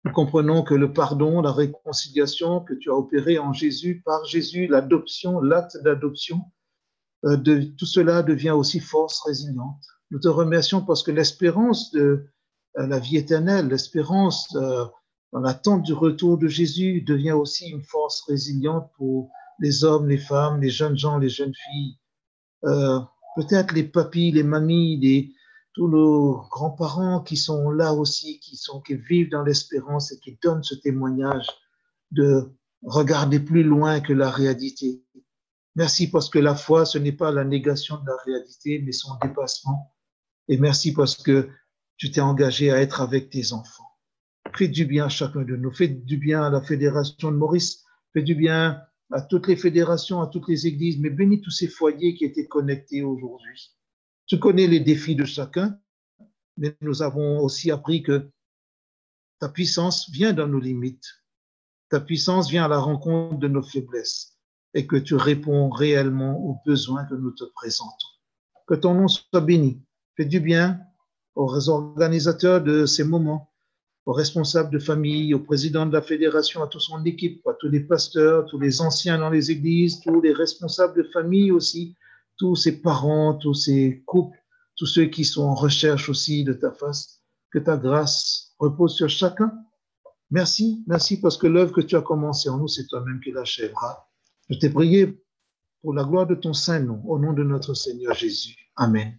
Nous comprenons que le pardon, la réconciliation que tu as opéré en Jésus, par Jésus, l'adoption, l'acte d'adoption, tout cela devient aussi force résiliente. Nous te remercions parce que l'espérance de la vie éternelle, l'espérance dans l'attente du retour de Jésus devient aussi une force résiliente pour les hommes, les femmes, les jeunes gens, les jeunes filles, peut-être les papis, les mamies, tous nos grands-parents qui sont là aussi, qui vivent dans l'espérance et qui donnent ce témoignage de regarder plus loin que la réalité. Merci parce que la foi, ce n'est pas la négation de la réalité, mais son dépassement. Et merci parce que tu t'es engagé à être avec tes enfants. Fais du bien à chacun de nous. Fais du bien à la Fédération de Maurice. Fais du bien à toutes les fédérations, à toutes les églises, mais bénis tous ces foyers qui étaient connectés aujourd'hui. Tu connais les défis de chacun, mais nous avons aussi appris que ta puissance vient dans nos limites. Ta puissance vient à la rencontre de nos faiblesses et que tu réponds réellement aux besoins que nous te présentons. Que ton nom soit béni. Fais du bien aux organisateurs de ces moments, aux responsables de famille, au président de la fédération, à toute son équipe, à tous les pasteurs, tous les anciens dans les églises, tous les responsables de famille aussi, tous ces parents, tous ces couples, tous ceux qui sont en recherche aussi de ta face. Que ta grâce repose sur chacun. Merci, merci parce que l'œuvre que tu as commencée en nous, c'est toi-même qui l'achèveras. Je t'ai prié pour la gloire de ton Saint-Nom, au nom de notre Seigneur Jésus. Amen.